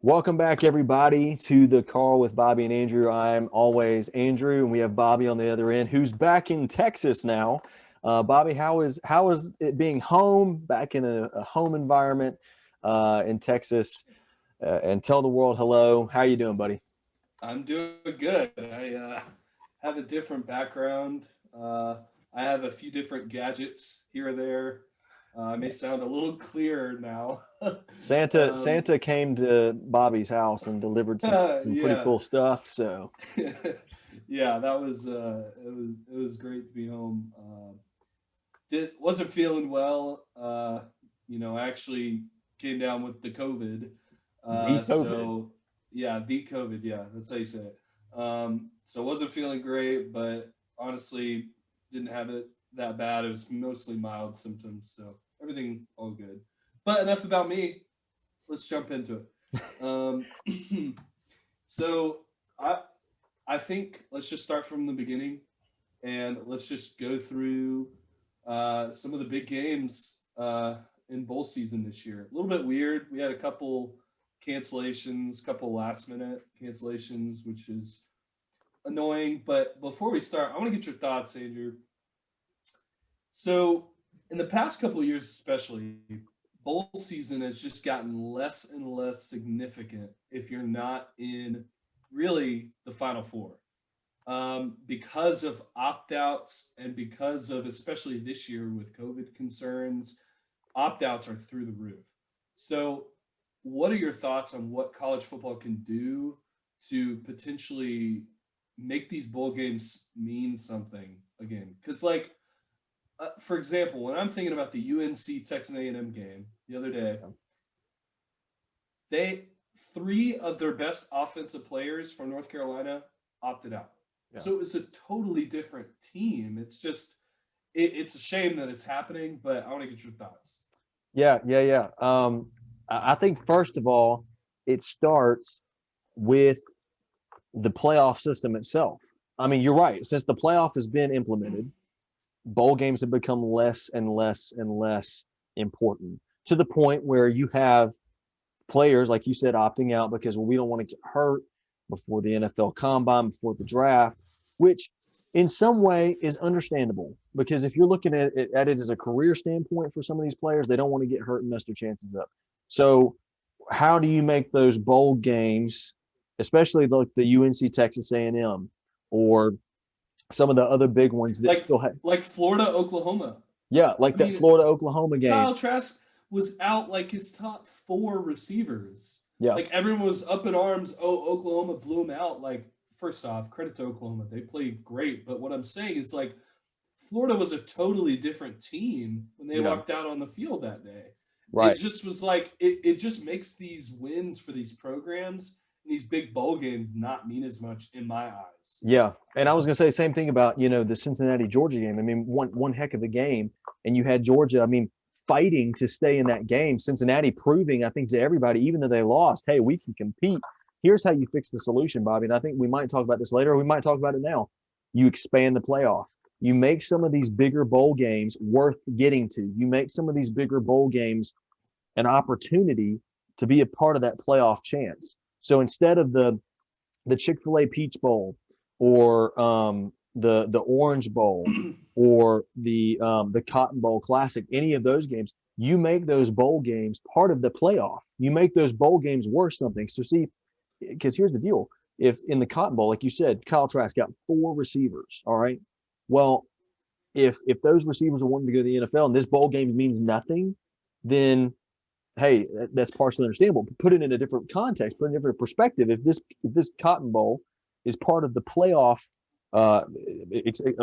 Welcome back, everybody, to the call with Bobby and Andrew. I'm always Andrew, and we have Bobby on the other end, who's back in Texas now. Bobby, how is it being home, back in a home environment in Texas? And tell the world hello. How you doing, buddy? I'm doing good. I have a different background. I have a few different gadgets here or there. I may sound a little clearer now. um, Santa came to Bobby's house and delivered some pretty yeah, cool stuff. So yeah, that was it was great to be home. Did wasn't feeling well. I actually came down with the COVID. the COVID. So yeah, the COVID. Yeah, that's how you say it. So wasn't feeling great, but honestly, didn't have it that bad. It was mostly mild symptoms, so everything all good. But enough about me. Let's jump into it. So I I think let's just start from the beginning and let's just go through some of the big games in bowl season this year. A little bit weird. We had a couple cancellations, couple last minute cancellations, which is annoying. But before we start, I want to get your thoughts, Andrew. So, in the past couple of years, especially, bowl season has just gotten less and less significant if you're not in really the Final Four because of opt outs and because of, especially this year with COVID concerns, opt outs are through the roof. So, what are your thoughts on what college football can do to potentially make these bowl games mean something again? Because, for example, when I'm thinking about the UNC Texas A&M game the other day, Yeah. they three of their best offensive players from North Carolina opted out. Yeah. So it was a totally different team. It's a shame that it's happening, but I want to get your thoughts. Yeah. I think first of all, it starts with the playoff system itself. I mean, you're right. Since the playoff has been implemented, bowl games have become less and less and less important to the point where you have players, like you said, opting out because, well, we don't want to get hurt before the NFL combine, before the draft, which in some way is understandable because if you're looking at it as a career standpoint for some of these players, they don't want to get hurt and mess their chances up. So, how do you make those bowl games, especially like the UNC Texas A&M or some of the other big ones that Like still have, like Florida, Oklahoma. yeah, like I that mean, Florida Oklahoma game. Kyle Trask was out like his top four receivers. Yeah, Like everyone was up in arms. Oh, Oklahoma blew him out. Like, first off, credit to Oklahoma. They played great. But what I'm saying is like Florida was a totally different team when they yeah, walked out on the field that day. It right. just was like it just makes these wins for these programs and these big bowl games not mean as much in my eyes. Yeah, and I was gonna say the same thing about the Cincinnati Georgia game. I mean, one heck of a game, and you had Georgia. I mean, fighting to stay in that game. Cincinnati proving, I think, to everybody, even though they lost, hey, we can compete. Here's how you fix the solution, Bobby. And I think we might talk about this later. Or we might talk about it now. You expand the playoff. You make some of these bigger bowl games worth getting to. You make some of these bigger bowl games an opportunity to be a part of that playoff chance. So instead of the Chick-fil-A Peach Bowl or the Orange Bowl or the Cotton Bowl Classic, any of those games, you make those bowl games part of the playoff. You make those bowl games worth something. So see, because here's the deal: if in the Cotton Bowl, like you said, Kyle Trask got four receivers. All right, well, if those receivers are wanting to go to the NFL and this bowl game means nothing, then hey, that's partially understandable. But put it in a different context, put it in a different perspective. If this Cotton Bowl is part of the playoff, a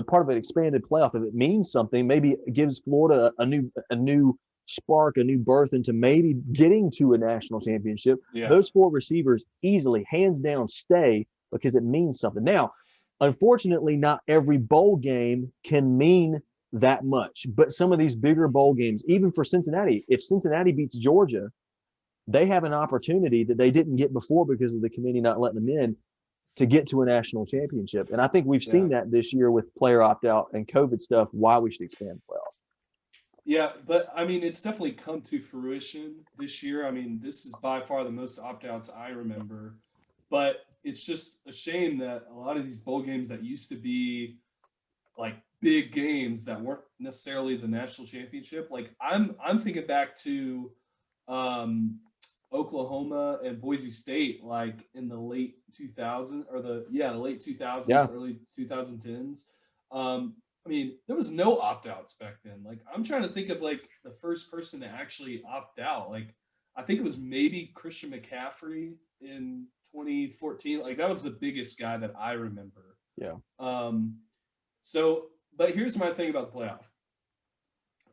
part of an expanded playoff, if it means something, maybe it gives Florida a new spark, a new birth into maybe getting to a national championship. Yeah. Those four receivers easily, hands down, stay because it means something. Now, unfortunately, not every bowl game can mean that much. But some of these bigger bowl games, even for Cincinnati, if Cincinnati beats Georgia, they have an opportunity that they didn't get before because of the committee not letting them in to get to a national championship. And I think we've Yeah. seen that this year with player opt out and COVID stuff, why we should expand the playoff. Yeah, but I mean, it's definitely come to fruition this year. I mean, this is by far the most opt-outs I remember, but it's just a shame that a lot of these bowl games that used to be like big games that weren't necessarily the national championship. Like I'm thinking back to um, Oklahoma and Boise State, like in the late 2000s or the late 2000s, Yeah. early 2010s. I mean, there was no opt outs back then. Like I'm trying to think of like the first person to actually opt out. Like I think it was maybe Christian McCaffrey in 2014. Like that was the biggest guy that I remember. Yeah. Um, so, but here's my thing about the playoff.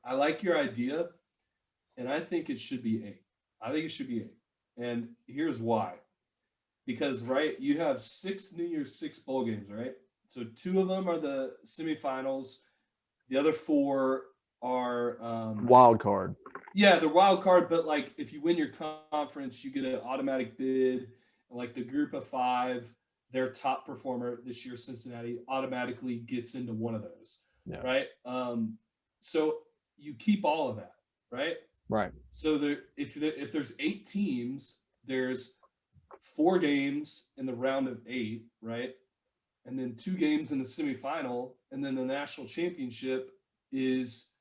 I like your idea, and I think it should be eight. I think it should be eight. And here's why. Because, right, you have six New Year's Six bowl games, right? So two of them are the semifinals. The other four are Wild card. yeah, the wild card, but like if you win your conference, you get an automatic bid. And like the group of five, their top performer this year, Cincinnati, automatically gets into one of those. Yeah. Right. So you keep all of that, right? Right. So if there's eight teams, there's four games in the round of eight, right? And then two games in the semifinal, and then the national championship is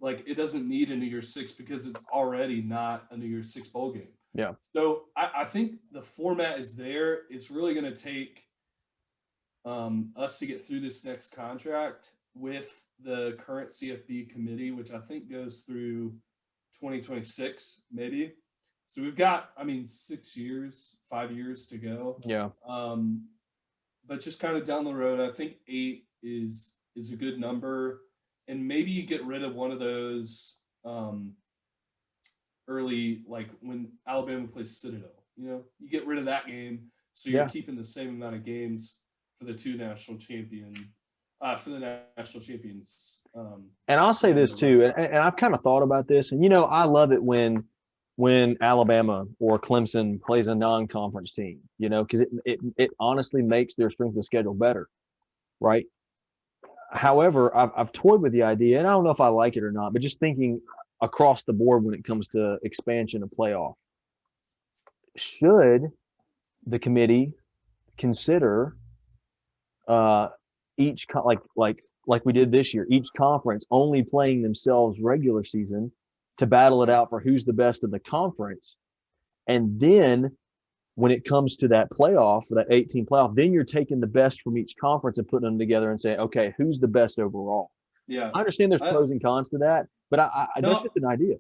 like it doesn't need a New Year's Six because it's already not a New Year's Six bowl game. Yeah. So I think the format is there. It's really going to take us to get through this next contract with the current CFB committee, which I think goes through 2026, maybe. So we've got, I mean, 6 years, 5 years to go. Yeah. But just kind of down the road, I think eight is a good number, and maybe you get rid of one of those early, like when Alabama plays Citadel. You know, you get rid of that game, so you're keeping the same amount of games for the two national champion, for the national champions. And I'll say this too, and I've kind of thought about this, and I love it when Alabama or Clemson plays a non-conference team, because it honestly makes their strength of schedule better, right? However, I've toyed with the idea, and I don't know if I like it or not, but just thinking across the board when it comes to expansion of playoff, should the committee consider each like we did this year, each conference only playing themselves regular season to battle it out for who's the best of the conference, and then when it comes to that playoff, that 18 playoff, then you're taking the best from each conference and putting them together and saying, okay, who's the best overall? Yeah, I understand there's pros and cons to that, but I that's just an idea.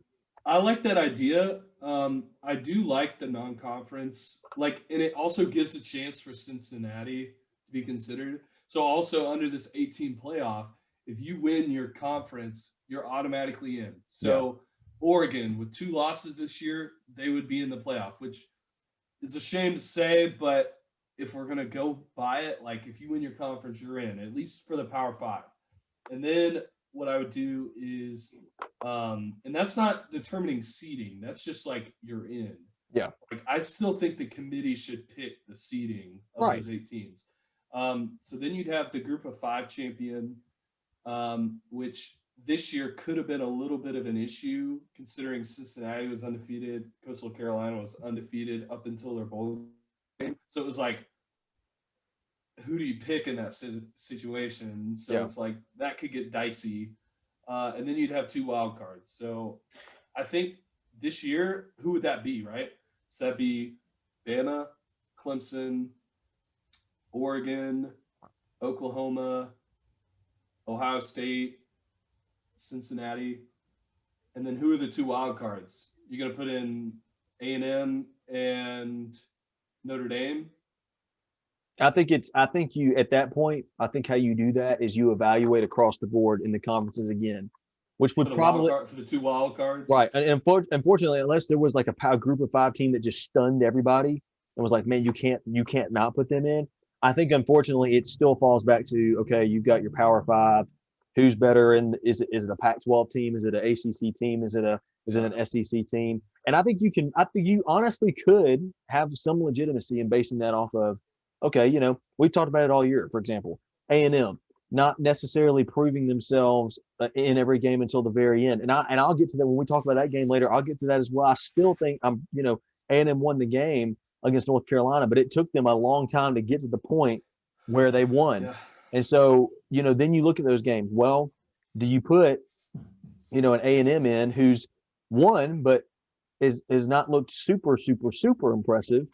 I like that idea. I do like the non-conference, and it also gives a chance for Cincinnati to be considered. So also under this 18 playoff, if you win your conference, you're automatically in. So Oregon with 2 losses this year, they would be in the playoff, which is a shame to say, but if we're gonna go by it, like if you win your conference, you're in, at least for the Power Five. And then what I would do is, and that's not determining seeding. That's just like you're in. Yeah. Like I still think the committee should pick the seeding of those 8 teams. So then you'd have the group of 5 champion, which this year could have been a little bit of an issue considering Cincinnati was undefeated, Coastal Carolina was undefeated up until their bowl game. So it was like, who do you pick in that situation? So it's like that could get dicey. And then you'd have 2 wild cards. So I think this year, who would that be, right? So that'd be Bama, Clemson, Oregon, Oklahoma, Ohio State, Cincinnati. And then who are the 2 wild cards? You're going to put in A&M and Notre Dame? I think you at that point, I think how you do that is you evaluate across the board in the conferences again, which would probably for the 2 wild cards. Right. And unfortunately, unless there was like a group of 5 team that just stunned everybody and was like, man, you can't not put them in. I think unfortunately it still falls back to, okay, you've got your Power 5. Who's better? And is it a Pac-12 team? Is it an ACC team? Is it an SEC team? And I think you honestly could have some legitimacy in basing that off of, okay, we've talked about it all year. For example, A&M, not necessarily proving themselves in every game until the very end. And I'll get to that when we talk about that game later. I'll get to that as well. I still think A&M won the game against North Carolina, but it took them a long time to get to the point where they won. Yeah. And so, then you look at those games. Well, do you put, an A&M in who's won, but is not looked super, super, super impressive?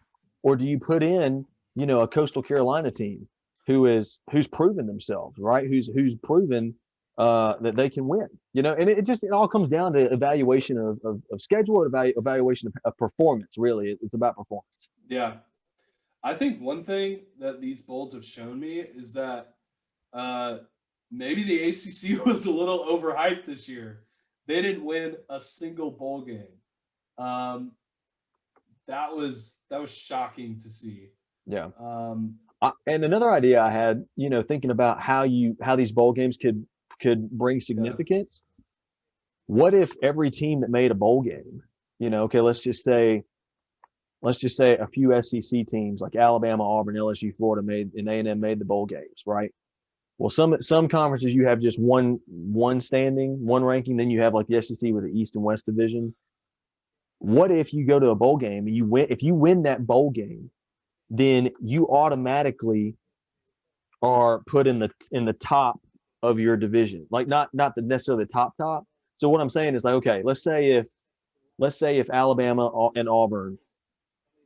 Or do you put in, a Coastal Carolina team who's proven themselves, right? Who's proven that they can win, and it all comes down to evaluation of schedule, evaluation of performance. Really, it's about performance. Yeah. I think one thing that these bowls have shown me is that maybe the ACC was a little overhyped this year. They didn't win a single bowl game. Um, that was shocking to see. Yeah. Um, And another idea I had, thinking about how these bowl games could bring yeah, significance. What if every team that made a bowl game, okay, let's just say a few SEC teams like Alabama, Auburn, LSU, Florida and A&M made the bowl games, right? Well, some conferences you have just one standing, one ranking. Then you have like the SEC with the East and West division. What if you go to a bowl game and you win? If you win that bowl game, then you automatically are put in the top of your division. Like not necessarily the top. So what I'm saying is like, okay, let's say if Alabama and Auburn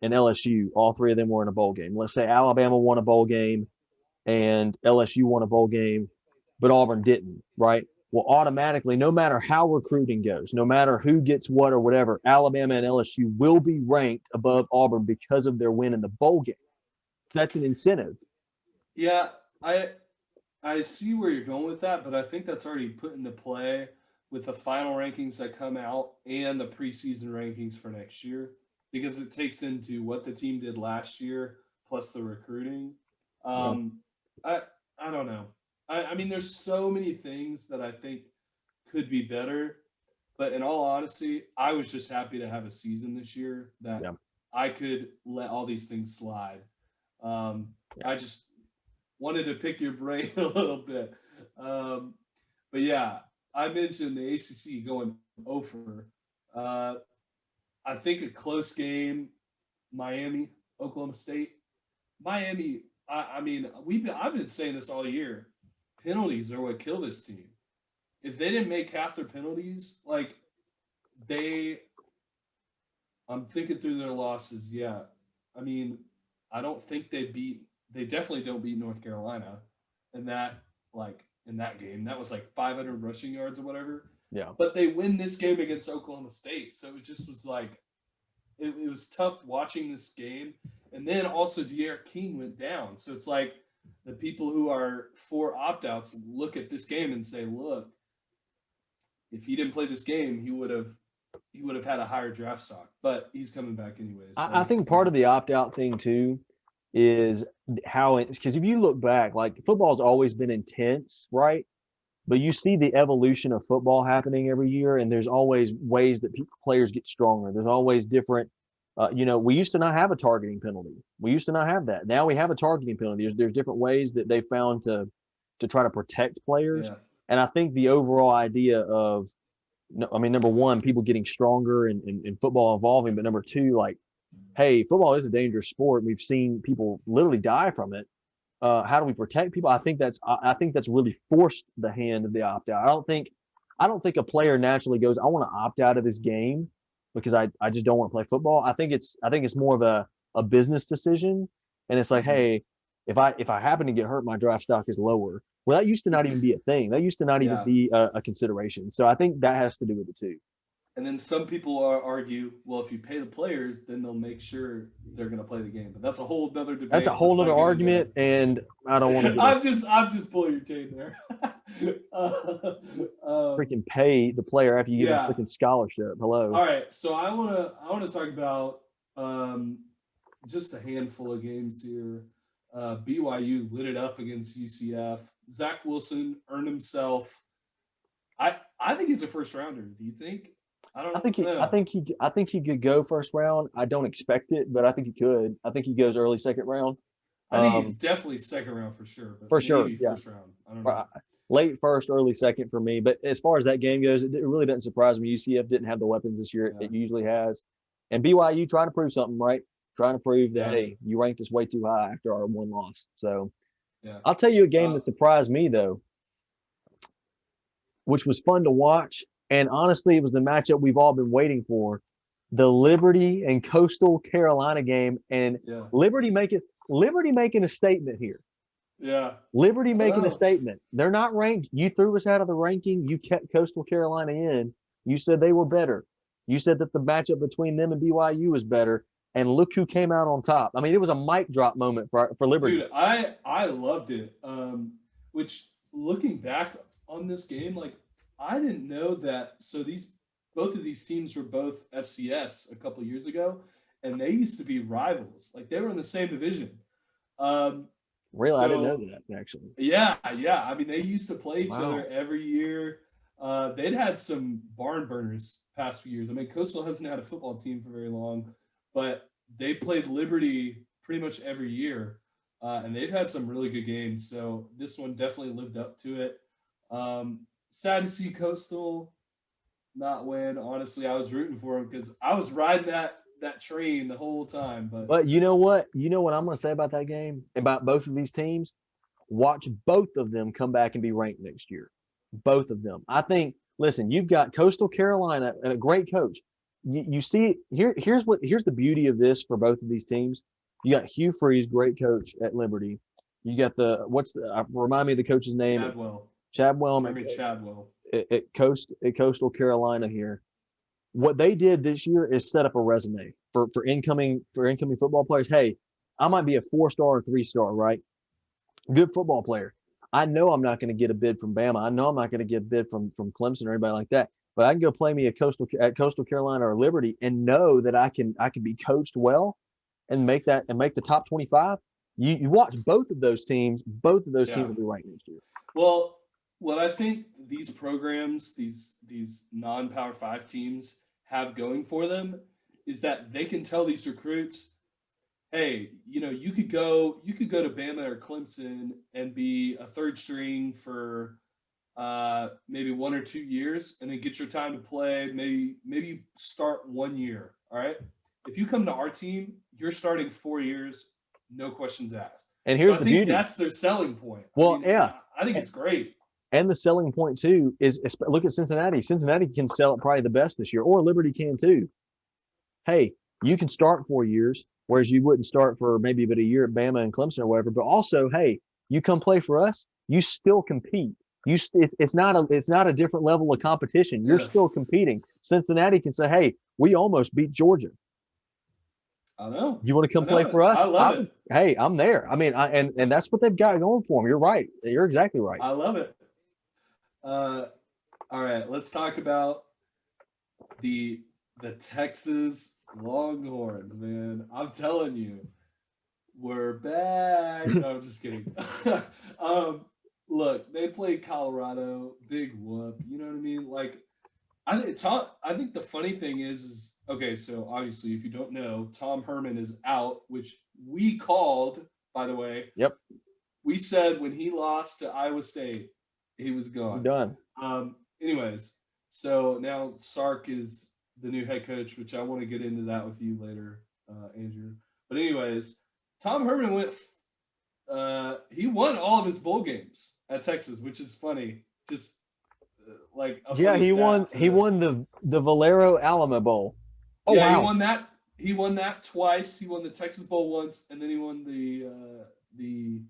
and LSU, all three of them were in a bowl game. Let's say Alabama won a bowl game and LSU won a bowl game, but Auburn didn't, right? Well, automatically, no matter how recruiting goes, no matter who gets what or whatever, Alabama and LSU will be ranked above Auburn because of their win in the bowl game. That's an incentive. yeah. I see where you're going with that, but I think that's already put into play with the final rankings that come out and the preseason rankings for next year, because it takes into what the team did last year plus the recruiting. Yeah. Um, I I don't know. I mean, there's so many things that I think could be better, but in all honesty, I was just happy to have a season this year that Yeah. I could let all these things slide. Yeah. I just wanted to pick your brain a little bit. Um, but yeah, I mentioned the ACC going over. Uh, I think a close game, Miami, Oklahoma State. Miami, I mean, I've been saying this all year. Penalties are what kill this team. If they didn't make half their penalties, like they, I'm thinking through their losses. Yeah, I mean, I don't think they definitely don't beat North Carolina, and that in that game that was like 500 rushing yards or whatever. Yeah. But they win this game against Oklahoma State, so it just was like it was tough watching this game. And then also De'Aaron King went down, so it's like the people who are for opt-outs look at this game and say, look, if he didn't play this game, he would have had a higher draft stock, but he's coming back anyways. So I think part of the opt out thing too is how it, because if you look back, like football's always been intense, right? But you see the evolution of football happening every year, and there's always ways that players get stronger. There's always different. We used to not have a targeting penalty. We used to not have that. Now we have a targeting penalty. There's different ways that they found to try to protect players. yeah, And I think the overall idea of, I mean, number one, people getting stronger and football evolving, but number two, like, hey, football is a dangerous sport. We've seen people literally die from it. How do we protect people? I think that's really forced the hand of the opt out. I don't think a player naturally goes, I want to opt out of this game because I just don't want to play football. I think it's more of a business decision, and it's like, mm-hmm. hey, if I happen to get hurt, my draft stock is lower. Well, that used to not even be a thing. That used to not even Yeah. be a consideration. So I think that has to do with it too. And then some people argue, well, if you pay the players, then they'll make sure they're going to play the game. But that's a whole other debate. That's a whole other argument, and I don't want to get I'm just pulling your chain there. freaking pay the player after you get yeah. a freaking scholarship. Hello. All right, so I want to talk about just a handful of games here. BYU lit it up against UCF. Zach Wilson earned himself. I think he's a first rounder. Do you think? I think he could go first round. I don't expect it, but I think he could. I think he goes early second round. I think he's definitely second round for sure, but For sure, maybe yeah. first round. I don't know. Late first, early second for me. But as far as that game goes, it really doesn't surprise me. UCF didn't have the weapons this year Yeah. it usually has. And BYU trying to prove something, right? Trying to prove that, Yeah. hey, you ranked us way too high after our one loss. So Yeah. I'll tell you a game that surprised me, though, which was fun to watch. And honestly, it was the matchup we've all been waiting for, the Liberty and Coastal Carolina game. And Yeah. Liberty making a statement here. Yeah. Liberty making a statement. They're not ranked. You threw us out of the ranking. You kept Coastal Carolina in. You said they were better. You said that the matchup between them and BYU was better. And look who came out on top. I mean, it was a mic drop moment for Liberty. Dude, I loved it. Which looking back on this game, like I didn't know that. So both of these teams were both FCS a couple years ago, and they used to be rivals. Like they were in the same division. Really, I didn't know that actually. Yeah. I mean, they used to play each Wow. other every year. They'd had some barn burners past few years. I mean, Coastal hasn't had a football team for very long, but they played Liberty pretty much every year, and they've had some really good games. So this one definitely lived up to it. Sad to see Coastal not win. Honestly, I was rooting for them because I was riding that train the whole time. But you know what? You know what I'm going to say about that game, about both of these teams? Watch both of them come back and be ranked next year. Both of them. I think, listen, you've got Coastal Carolina and a great coach. You see, here's the beauty of this for both of these teams. You got Hugh Freeze, great coach at Liberty. You got remind me of the coach's name. Chadwell. At Coastal Carolina here. What they did this year is set up a resume for incoming football players. Hey, I might be a 4-star or 3-star, right? Good football player. I know I'm not going to get a bid from Bama. I know I'm not going to get a bid from Clemson or anybody like that. But I can go play me at Coastal Carolina or Liberty and know that I can be coached well and make the top 25. You watch both of those teams. Both of those teams will be ranked next year. Well, what I think these programs, these non-Power 5 teams have going for them is that they can tell these recruits, hey, you could go to Bama or Clemson and be a third string for maybe 1 or 2 years and then get your time to play. Maybe start 1 year. All right. If you come to our team, you're starting 4 years, no questions asked. And here's the beauty. That's their selling point. Well, I think it's great. And the selling point too is look at Cincinnati. Cincinnati can sell it probably the best this year, or Liberty can too. Hey, you can start 4 years, whereas you wouldn't start for maybe but a year at Bama and Clemson or whatever. But also, hey, you come play for us, you still compete. It's not a different level of competition. You're still competing. Cincinnati can say, hey, we almost beat Georgia. I know. You want to come play for us? I love it. Hey, I'm there. I mean, and that's what they've got going for them. You're right. You're exactly right. I love it. All right, let's talk about the Texas Longhorns, man. I'm telling you, we're back. No, I'm just kidding. Look, they played Colorado, big whoop. You know what I mean? Like, I think the funny thing is okay. So obviously, if you don't know, Tom Herman is out, which we called, by the way. Yep. We said when he lost to Iowa State, he was gone. Done. Anyways, so now Sark is the new head coach, which I want to get into that with you later, Andrew. But anyways, Tom Herman he won all of his bowl games at Texas, which is funny. Just like a funny he won. He won the Valero Alamo Bowl. Oh yeah, wow. He won that. He won that twice. He won the Texas Bowl once, and then he won the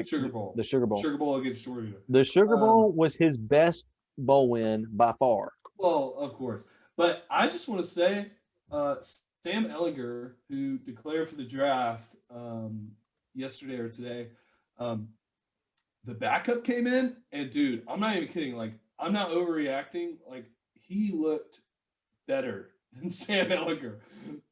Sugar Bowl. The Sugar Bowl. Sugar Bowl against Georgia. The Sugar Bowl was his best bowl win by far. Well, of course. But I just want to say, Sam Ehlinger, who declared for the draft yesterday or today, the backup came in, and dude, I'm not even kidding. Like, I'm not overreacting. Like, he looked better than Sam Ehlinger.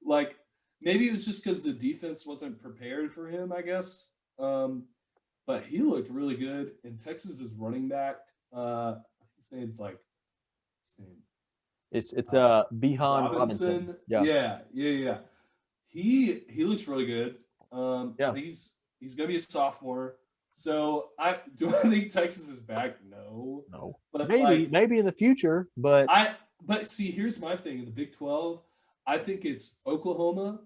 Like, maybe it was just because the defense wasn't prepared for him, I guess. But he looked really good. And Texas is running back. His name's like, It's Behan Robinson. Yeah. He looks really good. Yeah. He's going to be a sophomore. So I think Texas is back. No, No, but maybe in the future, but but see, here's my thing in the Big 12. I think it's Oklahoma,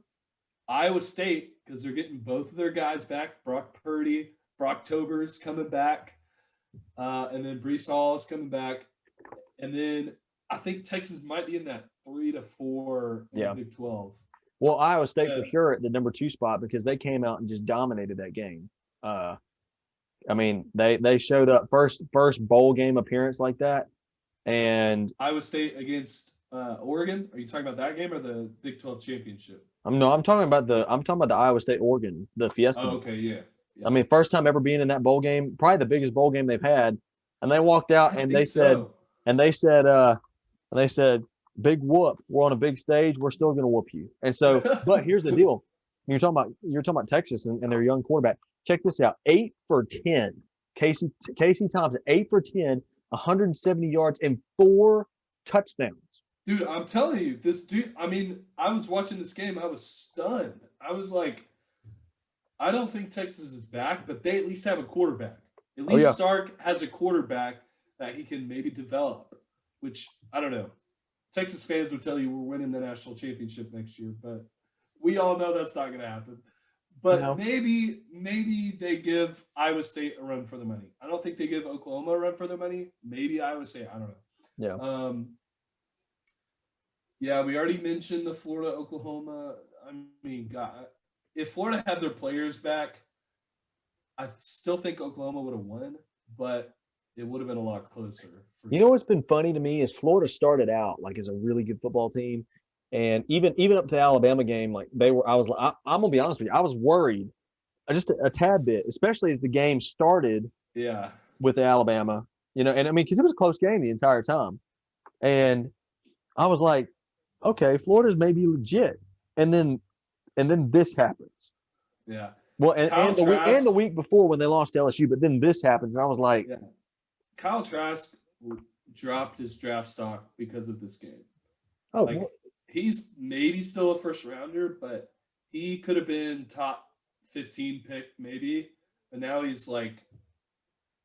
Iowa State, because they're getting both of their guys back. Brock Purdy, Brocktober's coming back, and then Brees Hall is coming back, and then I think Texas might be in that 3 to 4 in the Big 12. Well, Iowa State for sure at the number 2 spot because they came out and just dominated that game. I mean, they showed up first bowl game appearance like that, and Iowa State against Oregon. Are you talking about that game or the Big 12 championship? I'm talking about the Iowa State Oregon, the Fiesta. Oh, okay, yeah. I mean, first time ever being in that bowl game, probably the biggest bowl game they've had, and they walked out and they said, big whoop, we're on a big stage, we're still going to whoop you. And so, but here's the deal: you're talking about Texas and their young quarterback. Check this out: 8 for 10. Casey Thompson, 8 for 10, 170 yards and 4 touchdowns. Dude, I'm telling you, this dude. I mean, I was watching this game, I was stunned. I was like, I don't think Texas is back, but they at least have a quarterback. At least Sark has a quarterback that he can maybe develop. Which I don't know. Texas fans would tell you we're winning the national championship next year, but we all know that's not going to happen. But maybe they give Iowa State a run for the money. I don't think they give Oklahoma a run for their money. Maybe Iowa State. I don't know. Yeah. We already mentioned the Florida Oklahoma. I mean, God, if Florida had their players back, I still think Oklahoma would have won, but it would have been a lot closer. You know what's been funny to me is Florida started out like as a really good football team, and even up to the Alabama game, like I'm gonna be honest with you, I was worried just a tad bit, especially as the game started. Yeah. With Alabama, and I mean because it was a close game the entire time, and I was like, okay, Florida's maybe legit, and then this happens. Yeah. Well, and the week before when they lost to LSU, but then this happens, and I was like, Kyle Trask dropped his draft stock because of this game. Oh, he's maybe still a first rounder, but he could have been top 15 pick maybe, but now he's like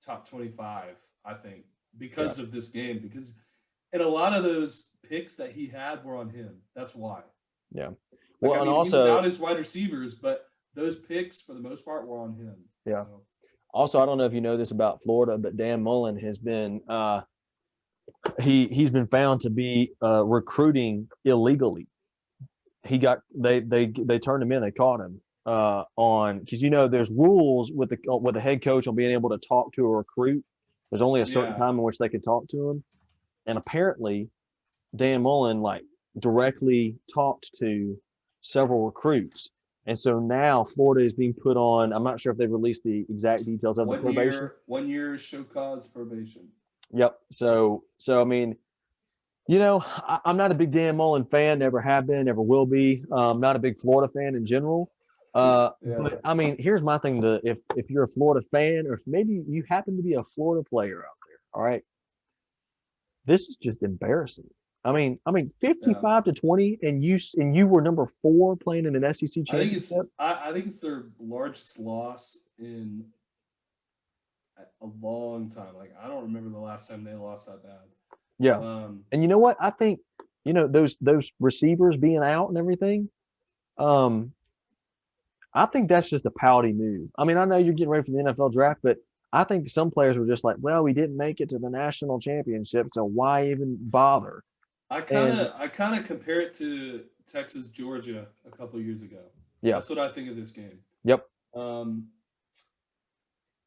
top 25, I think, because of this game. And a lot of those picks that he had were on him. That's why. Yeah. Well, and also, he was out his wide receivers, but those picks for the most part were on him. Yeah. So. Also, I don't know if you know this about Florida, but Dan Mullen has been he's been found to be recruiting illegally. They turned him in. They caught him because there's rules with the head coach on being able to talk to a recruit. There's only a certain time in which they can talk to him, and apparently Dan Mullen directly talked to several recruits. And so now Florida is being put on. I'm not sure if they've released the exact details of the probation. 1 year show cause probation. Yep. So I mean, I'm not a big Dan Mullen fan. Never have been. Never will be. Not a big Florida fan in general. But I mean, here's my thing: if you're a Florida fan, or if maybe you happen to be a Florida player out there, all right, this is just embarrassing. I mean, 55 to 20, and you were number 4 playing in an SEC championship. I think it's their largest loss in a long time. Like I don't remember the last time they lost that bad. Yeah, and you know what? I think those receivers being out and everything. I think that's just a pouty move. I mean, I know you're getting ready for the NFL draft, but I think some players were just like, well, we didn't make it to the national championship, so why even bother? I kind of compare it to Texas Georgia a couple of years ago. Yeah, that's what I think of this game. Yep. All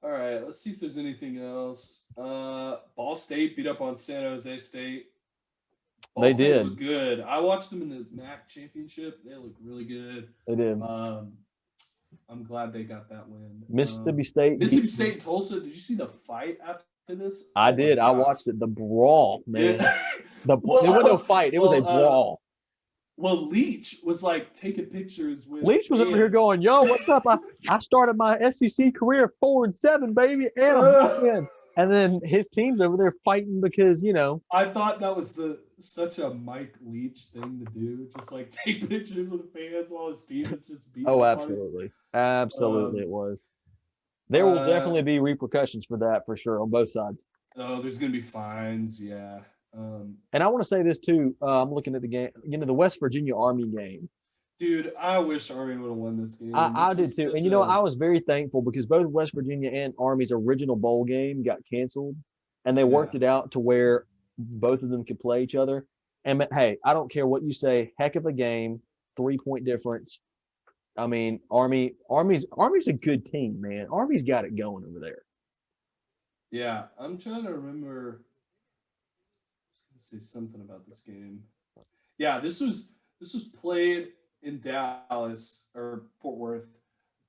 right, let's see if there's anything else. Ball State beat up on San Jose State. Ball State did look good. I watched them in the MAC championship. They look really good. They did. I'm glad they got that win. Mississippi State and Tulsa. Did you see the fight after this? I did. I watched it. The brawl, man. Yeah. It wasn't a fight. It was a brawl. Well, Leach was taking pictures with. Leach was over here going, "Yo, what's up? I started my SEC career 4-7, baby, and I'm in." And then his team's over there fighting because I thought that was such a Mike Leach thing to do, just take pictures with the fans while his team is just beating. Oh, absolutely, it was. There will definitely be repercussions for that for sure on both sides. Oh, there's gonna be fines. Yeah. And I want to say this too. I'm looking at the game. The West Virginia Army game. Dude, I wish Army would have won this I, game. I This did was too. such And a I was very thankful because both West Virginia and Army's original bowl game got canceled, and they yeah. worked it out to where both of them could play each other. And hey, I don't care what you say. Heck of a game, 3-point difference. I mean, Army's a good team, man. Army's got it going over there. Yeah. I'm trying to remember. Let's say something about this game. Yeah, this was played in Dallas or Fort Worth,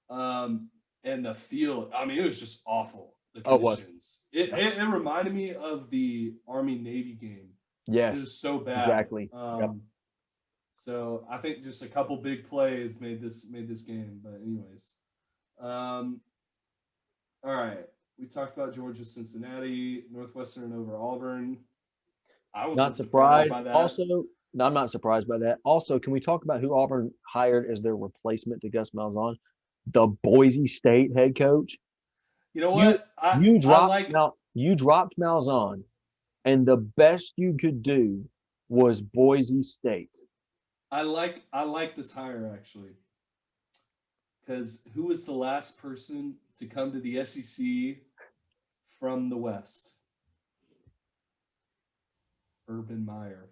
and the field. I mean, it was just awful. The Oh, it was. conditions. It reminded me of the Army Navy game. It Yes, was so bad. exactly. Yep. So I think just a couple big plays made this game. But anyways, all right. We talked about Georgia, Cincinnati, Northwestern over Auburn. I wasn't Not surprised. by that. Also, no, I'm not surprised by that. Also, can we talk about who Auburn hired as their replacement to Gus Malzahn? The Boise State head coach. You know what? You dropped Malzahn, and the best you could do was Boise State. I like this hire actually. Because who was the last person to come to the SEC from the West? Urban Meyer.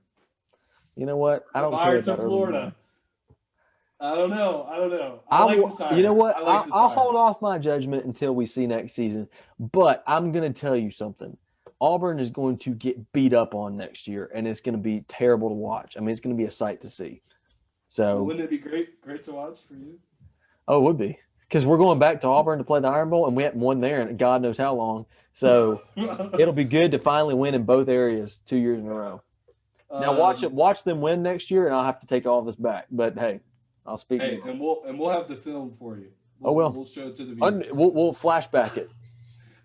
You know what? I don't care about to Florida. Urban Meyer. I don't know. I like will, this hire. you know what? I'll hire. hold off my judgment until we see next season. But I'm going to tell you something. Auburn is going to get beat up on next year, and it's going to be terrible to watch. I mean, it's going to be a sight to see. So, wouldn't it be great to watch for you? Oh, it would be. Because we're going back to Auburn to play the Iron Bowl, and we haven't won there in God knows how long. So it'll be good to finally win in both areas 2 years in a row. Now watch them win next year, and I'll have to take all this back. But hey, I'll speak. Hey, and we'll have the film for you. We'll show it to the viewers. We'll flashback it.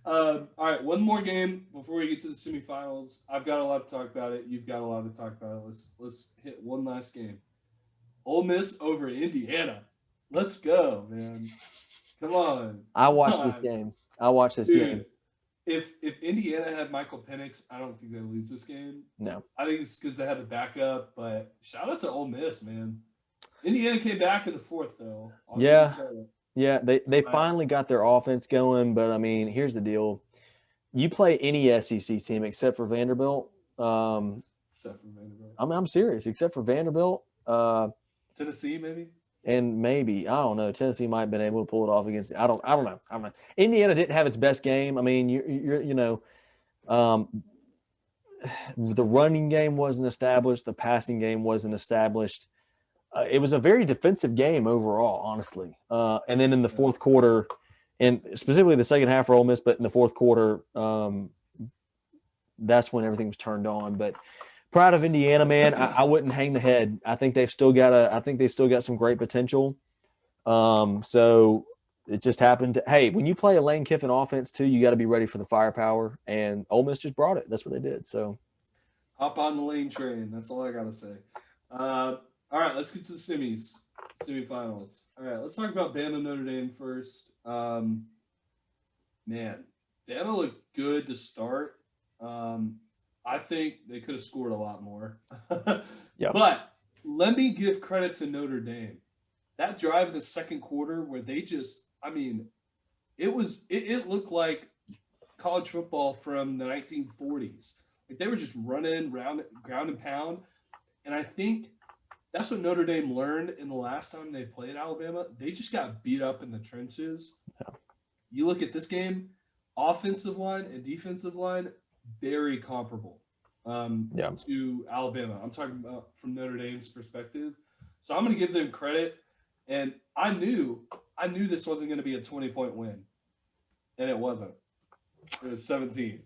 All right, one more game before we get to the semifinals. I've got a lot to talk about it. You've got a lot to talk about it. Let's hit one last game. Ole Miss over Indiana. Let's go, man. Come on. I watched this game. Game. If Indiana had Michael Penix, I don't think they lose this game. No. I think it's because they had the backup, but shout out to Ole Miss, man. Indiana came back in the fourth, though. Yeah, they finally got their offense going, but, I mean, here's the deal. You play any SEC team except for Vanderbilt. Except for Vanderbilt. I'm serious. Except for Vanderbilt. Tennessee, maybe? And maybe, I don't know, Tennessee might have been able to pull it off against – I don't know. Indiana didn't have its best game. I mean, the running game wasn't established. The passing game wasn't established. It was a very defensive game overall, honestly. And then in the fourth quarter, and specifically the second half for Ole Miss, but in the fourth quarter, that's when everything was turned on. But proud of Indiana, man. I wouldn't hang the head. I think they've still got some great potential. So it just happened. Hey, when you play a Lane Kiffin offense too, you got to be ready for the firepower. And Ole Miss just brought it. That's what they did. So hop on the Lane train. That's all I gotta say. All right, let's get to the semifinals. All right, let's talk about Bama Notre Dame first. Man, Bama looked good to start. I think they could have scored a lot more. Yeah. But let me give credit to Notre Dame. That drive in the second quarter where they just, I mean, it looked like college football from the 1940s. Like they were just running ground and pound. And I think that's what Notre Dame learned in the last time they played Alabama. They just got beat up in the trenches. Yeah. You look at this game, offensive line and defensive line, very comparable to Alabama. I'm talking about from Notre Dame's perspective. So I'm going to give them credit. And I knew this wasn't going to be a 20-point win. And it wasn't. It was 17.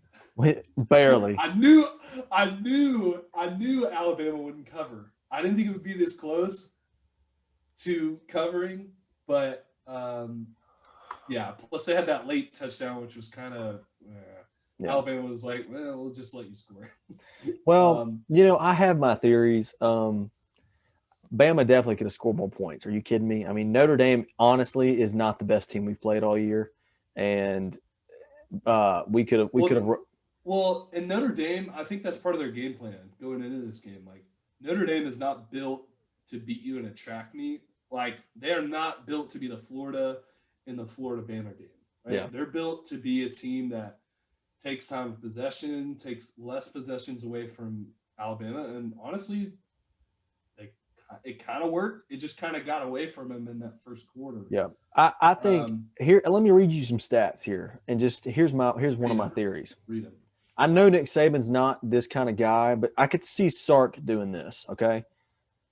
Barely. I knew Alabama wouldn't cover. I didn't think it would be this close to covering, but plus they had that late touchdown, which was kind of Alabama was like, well, we'll just let you score. Well, I have my theories. Bama definitely could have scored more points. Are you kidding me? I mean, Notre Dame, honestly, is not the best team we've played all year. and we could have Well, in Notre Dame, I think that's part of their game plan going into this game. Like Notre Dame is not built to beat you in a track meet. Like they are not built to be the Florida in the Florida Banner game. Right? Yeah. They're built to be a team that takes time of possession, takes less possessions away from Alabama, and honestly, it kind of worked. It just kind of got away from him in that first quarter. Yeah, I think here. Let me read you some stats here, and just here's one of my theories. Read them. I know Nick Saban's not this kind of guy, but I could see Sark doing this. Okay,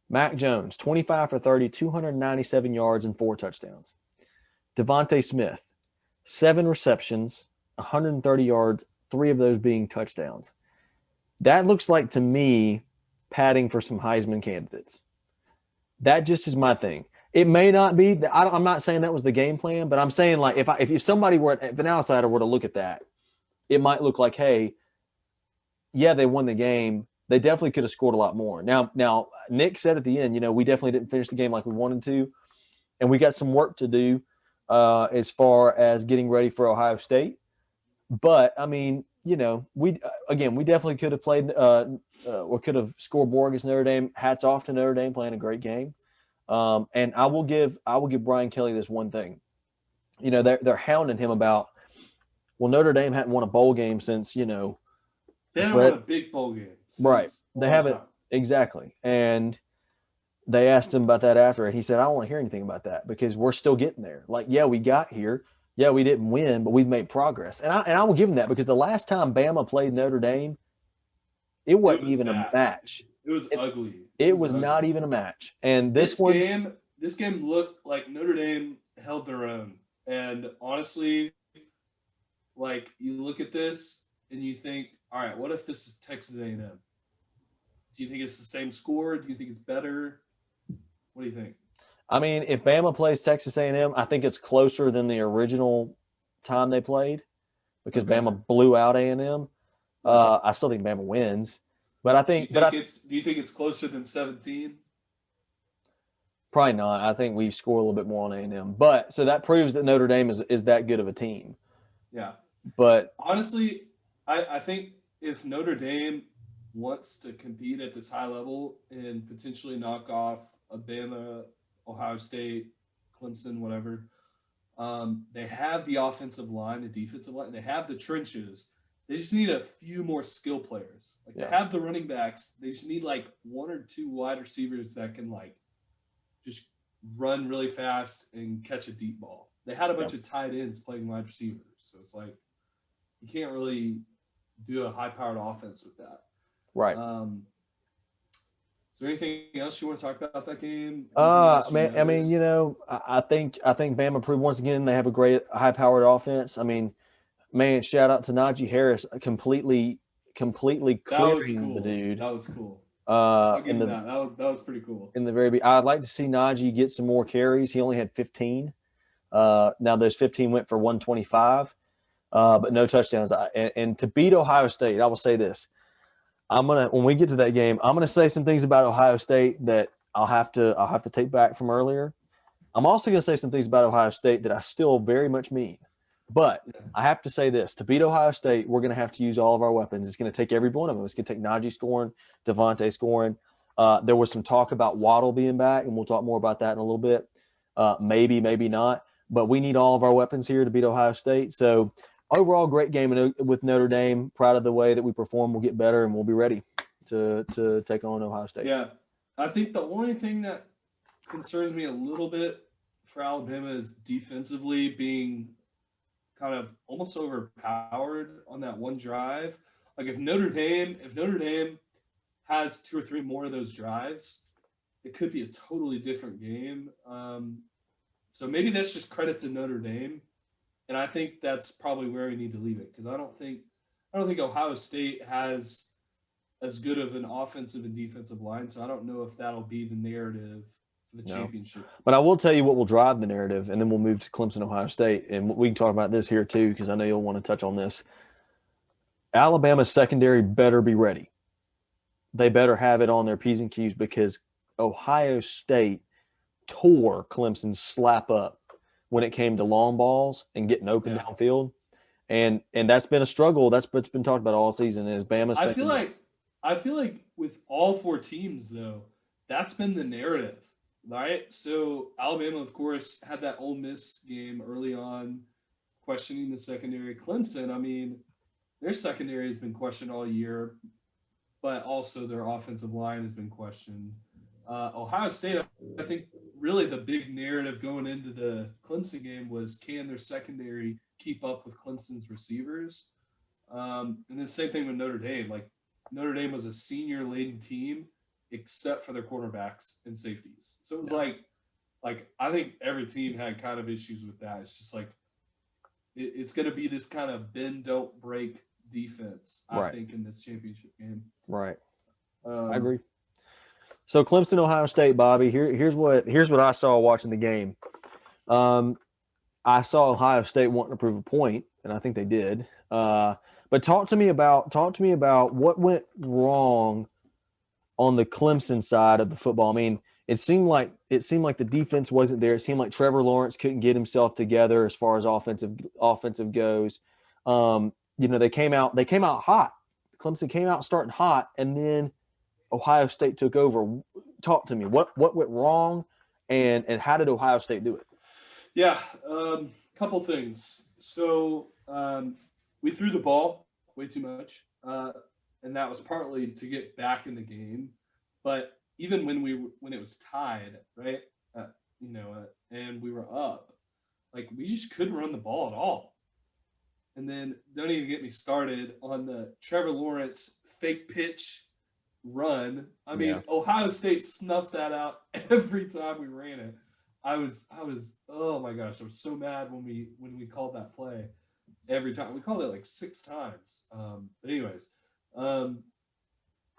Mac Jones, 25 for 30, 297 yards and 4 touchdowns. Devontae Smith, 7 receptions, 130 yards, 3 of those being touchdowns. That looks like to me padding for some Heisman candidates. That just is my thing. It may not be. I'm not saying that was the game plan, but I'm saying like if somebody were, if an outsider were to look at that, it might look like, hey, yeah, they won the game. They definitely could have scored a lot more. Now Nick said at the end, we definitely didn't finish the game like we wanted to, and we got some work to do as far as getting ready for Ohio State. But I mean, we definitely could have played or could have scored more against Notre Dame. Hats off to Notre Dame playing a great game. And I will give Brian Kelly this one thing. They're hounding him about, well, Notre Dame hadn't won a bowl game since, they haven't won a big bowl game. Right. They haven't. Exactly. And they asked him about that after, and he said, I don't want to hear anything about that because we're still getting there. Like, yeah, we got here. Yeah, we didn't win, but we've made progress. And I will give him that because the last time Bama played Notre Dame, it wasn't even a match. It was ugly. It was not even a match. And this game looked like Notre Dame held their own. And honestly, like you look at this and you think, all right, what if this is Texas A&M? Do you think it's the same score? Do you think it's better? What do you think? I mean, if Bama plays Texas A&M, I think it's closer than the original time they played because Bama blew out A&M. I still think Bama wins, but I think. Do you think it's closer than 17? Probably not. I think we score a little bit more on A&M, but so that proves that Notre Dame is that good of a team. Yeah, but honestly, I think if Notre Dame wants to compete at this high level and potentially knock off a Bama, Ohio State, Clemson, whatever, they have the offensive line, the defensive line, they have the trenches. They just need a few more skill players. They have the running backs. They just need like 1 or 2 wide receivers that can like just run really fast and catch a deep ball. They had a bunch of tight ends playing wide receivers. So it's like you can't really do a high-powered offense with that. Right. Is there anything else you want to talk about that game? I think Bama proved once again they have a great high-powered offense. I mean, man, shout out to Najee Harris, completely clearing the dude. That was cool. I'll give him that. That was pretty cool. In the very, I'd like to see Najee get some more carries. He only had 15. Now those 15 went for 125, but no touchdowns. And to beat Ohio State, I will say this: when we get to that game, I'm gonna say some things about Ohio State that I'll have to take back from earlier. I'm also gonna say some things about Ohio State that I still very much mean. But I have to say this: to beat Ohio State, we're going to have to use all of our weapons. It's going to take every one of them. It's going to take Najee scoring, Devontae scoring. There was some talk about Waddle being back, and we'll talk more about that in a little bit. Maybe, maybe not. But we need all of our weapons here to beat Ohio State. So overall, great game with Notre Dame. Proud of the way that we perform. We'll get better, and we'll be ready to take on Ohio State. Yeah. I think the only thing that concerns me a little bit for Alabama is defensively being – kind of almost overpowered on that one drive. Like if Notre Dame has 2 or 3 more of those drives, it could be a totally different game. So maybe that's just credit to Notre Dame, and I think that's probably where we need to leave it because I don't think Ohio State has as good of an offensive and defensive line. So I don't know if that'll be the narrative the championship. But I will tell you what will drive the narrative, and then we'll move to Clemson, Ohio State, and we can talk about this here too because I know you'll want to touch on this. Alabama's secondary better be ready. They better have it on their P's and Q's because Ohio State tore Clemson's slap up when it came to long balls and getting open Yeah. downfield. And that's been a struggle. That's what's been talked about all season is Bama's I feel secondary. like I feel like with all four teams though, that's been the narrative, right? So Alabama, of course, had that Ole Miss game early on, questioning the secondary. Clemson, I mean, their secondary has been questioned all year, but also their offensive line has been questioned. Ohio State, I think, really the big narrative going into the Clemson game was can their secondary keep up with Clemson's receivers? And then same thing with Notre Dame. Like Notre Dame was a senior laden team, except for their quarterbacks and safeties. So it was like I think every team had kind of issues with that. It's just like it's going to be this kind of bend don't break defense. I think in this championship game. Right. I agree. So Clemson, Ohio State, Bobby. Here's what I saw watching the game. I saw Ohio State wanting to prove a point, and I think they did. But talk to me about what went wrong on the Clemson side of the football. I mean, it seemed like the defense wasn't there. It seemed like Trevor Lawrence couldn't get himself together as far as offensive goes. They came out hot. Clemson came out starting hot, and then Ohio State took over. Talk to me. What went wrong, and how did Ohio State do it? Yeah, couple things. So we threw the ball way too much, and that was partly to get back in the game. But even when it was tied, right, and we were up, like we just couldn't run the ball at all. And then don't even get me started on the Trevor Lawrence fake pitch run. I mean, Ohio State snuffed that out every time we ran it. I was oh my gosh, I was so mad when we called that play every time. We called it like 6 times. But anyways, I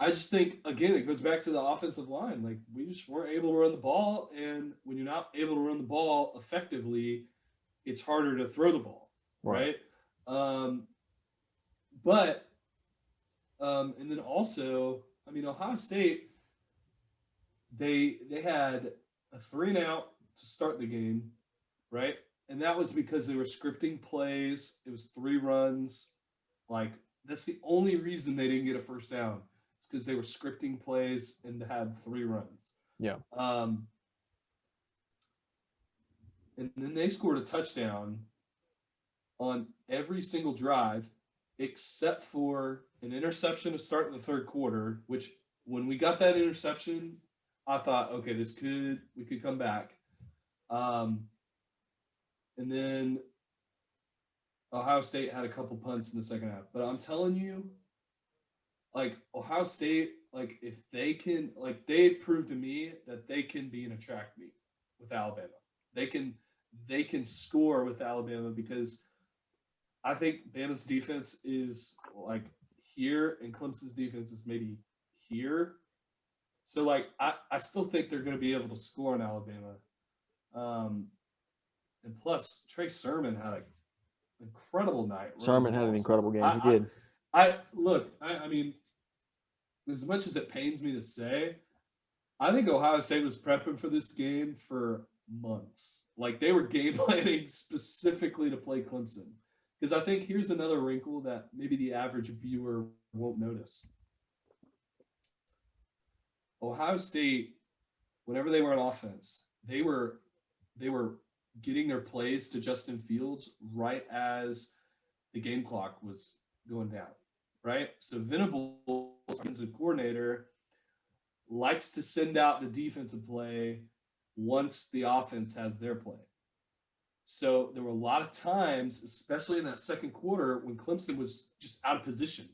just think again it goes back to the offensive line. Like we just weren't able to run the ball, and when you're not able to run the ball effectively, it's harder to throw the ball, right? And then also, I mean, Ohio State, they had a 3-and-out to start the game, right? And that was because they were scripting plays. It was 3 runs. Like that's the only reason they didn't get a first down. It's because they were scripting plays and had 3 runs. Yeah. And then they scored a touchdown on every single drive, except for an interception to start in the third quarter, which when we got that interception, I thought, okay, we could come back. And then Ohio State had a couple punts in the second half. But I'm telling you, like Ohio State, like if they can, like they proved to me that they can be in a track meet with Alabama. They can score with Alabama because I think Bama's defense is like here and Clemson's defense is maybe here. So like I still think they're going to be able to score in Alabama. And plus Trey Sermon had an incredible night. Sermon had an incredible game. He did. I mean, as much as it pains me to say, I think Ohio State was prepping for this game for months. Like they were game planning specifically to play Clemson. Because I think here's another wrinkle that maybe the average viewer won't notice. Ohio State, whenever they were on offense, they were getting their plays to Justin Fields right as the game clock was going down, right? So Venables, the coordinator, likes to send out the defensive play once the offense has their play. So there were a lot of times, especially in that second quarter, when Clemson was just out of position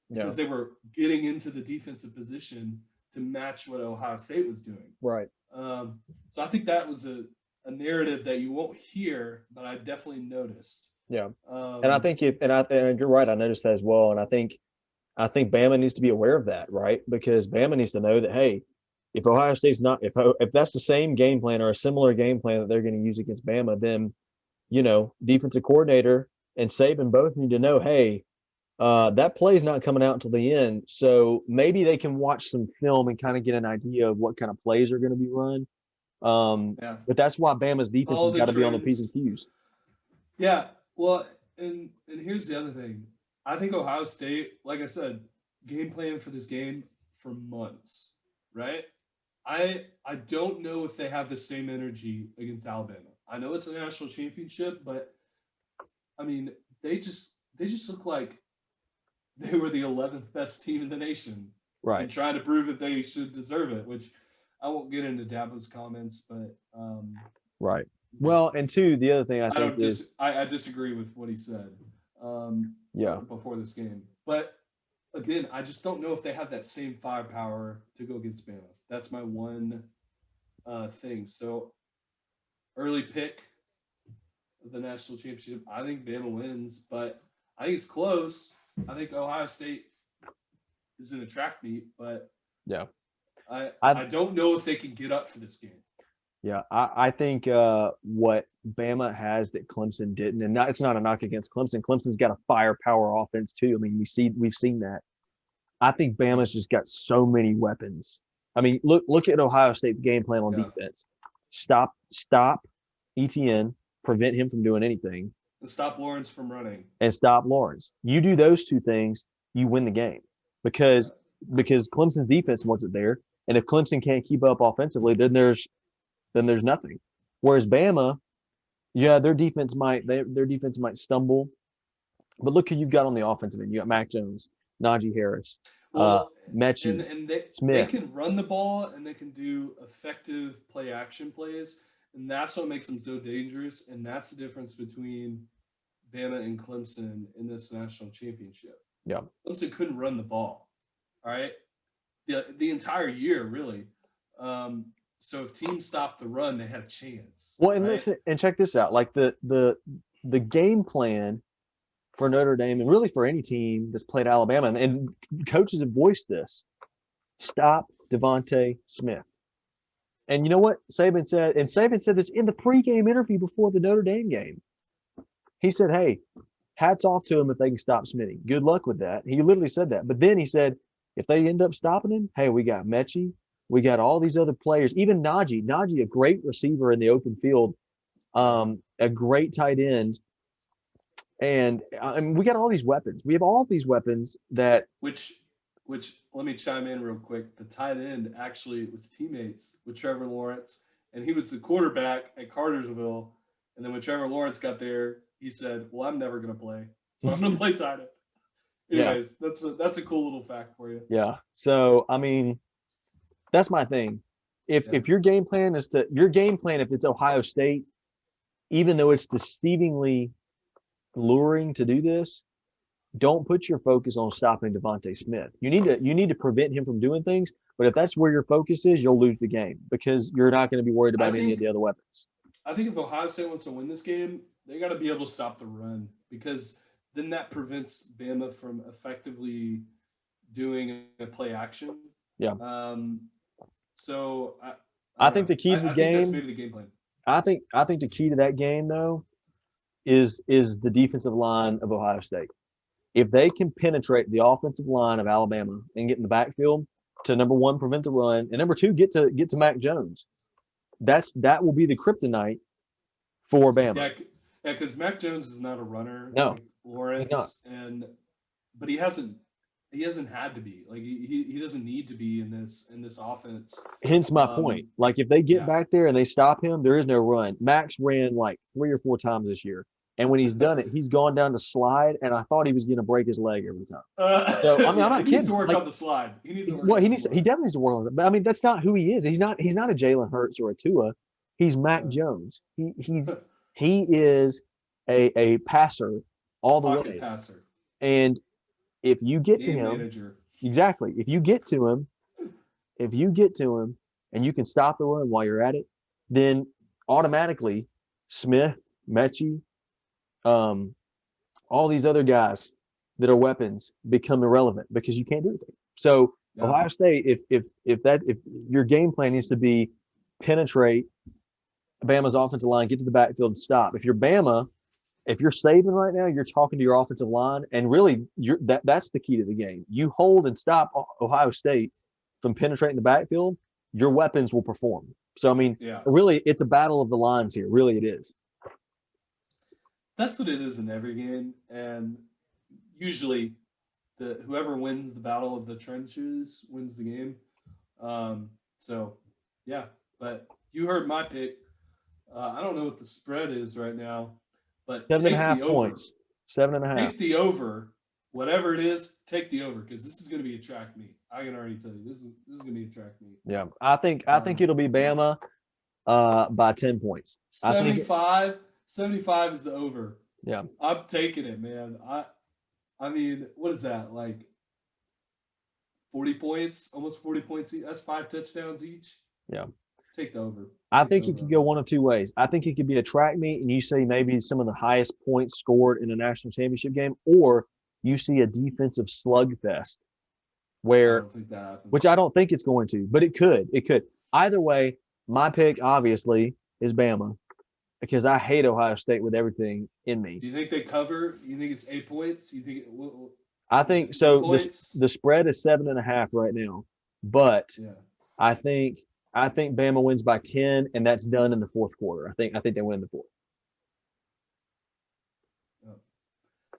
because they were getting into the defensive position to match what Ohio State was doing. Right. So I think that was a narrative that you won't hear, but I definitely noticed. Yeah. And I think and you're right. I noticed that as well. And I think Bama needs to be aware of that, right? Because Bama needs to know that, hey, if Ohio State's not, if that's the same game plan or a similar game plan that they're going to use against Bama, then, defensive coordinator and Saban both need to know, hey, that play's not coming out until the end. So maybe they can watch some film and kind of get an idea of what kind of plays are going to be run. Yeah. But that's why Bama's defense All has the got to be on the P's and trends. Q's. Yeah. Well, and here's the other thing. I think Ohio State, like I said, game plan for this game for months, right? I don't know if they have the same energy against Alabama. I know it's a national championship, but I mean, they just look like they were the 11th best team in the nation Right. and trying to prove that they should deserve it, which I won't get into Dabo's comments, but Right. Well, and two, the other thing I I think don't is, I disagree with what he said yeah, before this game. But again, I just don't know if they have that same firepower to go against Bama. That's my one thing. So early pick of the national championship, I think Bama wins, but I think it's close. I think Ohio State is in a track meet, but yeah. I don't know if they can get up for this game. Yeah, I think what Bama has that Clemson didn't, and it's not a knock against Clemson. Clemson's got a firepower offense too. I mean, we've seen that. I think Bama's just got so many weapons. I mean, look at Ohio State's game plan on Yeah. defense. Stop ETN, prevent him from doing anything, And stop Lawrence from running. and stop Lawrence. You do those two things, you win the game because Clemson's defense wants it there, and if Clemson can't keep up offensively, then there's nothing. Whereas Bama, yeah, their defense might stumble, but look who you've got on the offensive end. You got Mac Jones, Najee Harris, Well, Mechie, and they Smith. can run the ball and they can do effective play action plays, and that's what makes them so dangerous. And that's the difference between Bama and Clemson in this national championship. Yeah. Clemson couldn't run the ball. All right, the entire year really. So if teams stopped the run, they had a chance. Well, and right? listen, and check this out. Like the game plan for Notre Dame, and really for any team that's played Alabama, and coaches have voiced this: stop Devontae Smith. And you know what Saban said? And Saban said this in the pregame interview before the Notre Dame game. He said, "Hey, hats off to him if they can stop Smitty. Good luck with that." He literally said that. But then he said, if they end up stopping him, hey, we got Mechie. We got all these other players, even Najee. Najee, a great receiver in the open field, a great tight end. And I mean, we got all these weapons. We have all these weapons that. Which let me chime in real quick. The tight end actually was teammates with Trevor Lawrence, and he was the quarterback at Cartersville. And then when Trevor Lawrence got there, he said, "Well, I'm never going to play, so I'm going to play tight end." Anyways, that's a cool little fact for you. Yeah. So I mean, that's my thing. If your game plan if it's Ohio State, even though it's deceivingly luring to do this, don't put your focus on stopping Devontae Smith. You need to prevent him from doing things. But if that's where your focus is, you'll lose the game because you're not going to be worried about any of the other weapons. I think if Ohio State wants to win this game, they got to be able to stop the run because then that prevents Bama from effectively doing a play action. Yeah. So I think the key to the I game. think that's maybe the game plan. I think the key to that game though is the defensive line of Ohio State. If they can penetrate the offensive line of Alabama and get in the backfield to number one, prevent the run, and number two, get to Mac Jones. That will be the kryptonite for Bama. Yeah, because Mac Jones is not a runner. No, like Lawrence, but he hasn't had to be. Like he doesn't need to be in this offense. Hence my point. Like if they get back there and they stop him, there is no run. Max ran like 3 or 4 times this year. And when he's done it, he's gone down to slide, and I thought he was going to break his leg every time. So I mean, I'm not kidding. He needs to work on the slide. He definitely needs to work on it. But I mean, that's not who he is. He's not a Jalen Hurts or a Tua. He's Mac Jones. He is a passer all the way. Passer. And if you get to him, manager. Exactly. If you get to him, and you can stop the run while you're at it, then automatically Smith, Mechie, all these other guys that are weapons become irrelevant because you can't do anything. So Ohio State, if your game plan needs to be penetrate Bama's offensive line, get to the backfield and stop. If you're Bama, if you're Saban right now, you're talking to your offensive line, and really that's the key to the game. You hold and stop Ohio State from penetrating the backfield, your weapons will perform. So, I mean, Yeah. really, it's a battle of the lines here. Really, it is. That's what it is in every game, and usually the whoever wins the battle of the trenches wins the game. So yeah, but you heard my pick. I don't know what the spread is right now, but Seven and a take half the over. points. 7.5. Take the over. Whatever it is, take the over because this is going to be a track meet. I can already tell you this is going to be a track meet. Yeah, I think it'll be Bama by 10 points. I think 75 is the over. Yeah. I'm taking it, man. I mean, what is that? Like 40 points, almost 40 points. That's 5 touchdowns each. Yeah. Take the over. I think it could go one of two ways. I think it could be a track meet, and you see maybe some of the highest points scored in a national championship game, or you see a defensive slugfest where, I don't think that happens. which I don't think it's going to, but it could. It could. Either way, my pick obviously is Bama because I hate Ohio State with everything in me. Do you think they cover? You think it's 8 points? You think? I think so. The spread is 7.5 right now, but Yeah. I think Bama wins by 10, and that's done in the fourth quarter. I think they win in the fourth.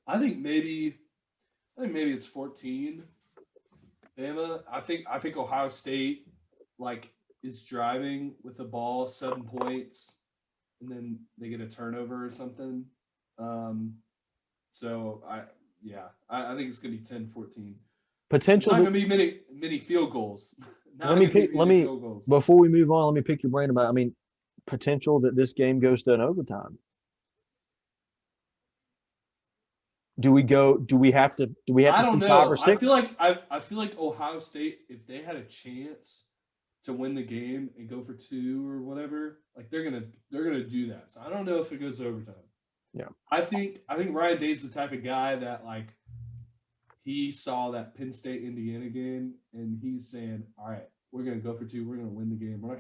I think maybe it's 14. Bama. I think Ohio State is driving with the ball 7 points, and then they get a turnover or something. So I think it's gonna be 10-14. Potential. It's not gonna be many field goals. Let me before we move on. Let me pick your brain about. I mean, potential that this game goes to an overtime. Do we have to? I don't know. 5 or 6? I feel like Ohio State, if they had a chance to win the game and go for 2 or whatever, like they're gonna do that. So I don't know if it goes to overtime. Yeah. I think Ryan Day's the type of guy that he saw that Penn State Indiana game and he's saying, all right, we're gonna go for 2. We're gonna win the game. We're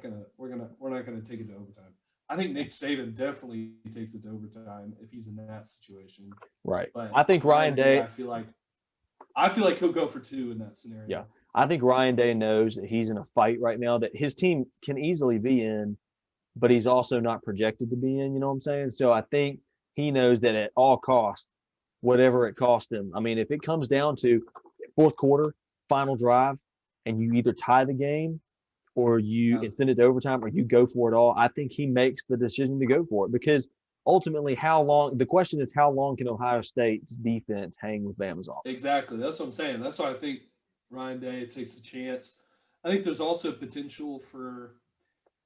not gonna take it to overtime. I think Nick Saban definitely takes it to overtime if he's in that situation. Right. But I think Ryan Day. I feel like he'll go for 2 in that scenario. Yeah. I think Ryan Day knows that he's in a fight right now that his team can easily be in, but he's also not projected to be in. You know what I'm saying? So I think he knows that at all costs, whatever it cost him. I mean, if it comes down to fourth quarter, final drive, and you either tie the game or you send it to overtime or you go for it all, I think he makes the decision to go for it because ultimately the question is how long can Ohio State's defense hang with Bama's offense? Exactly. That's what I'm saying. That's why I think Ryan Day takes a chance. I think there's also potential for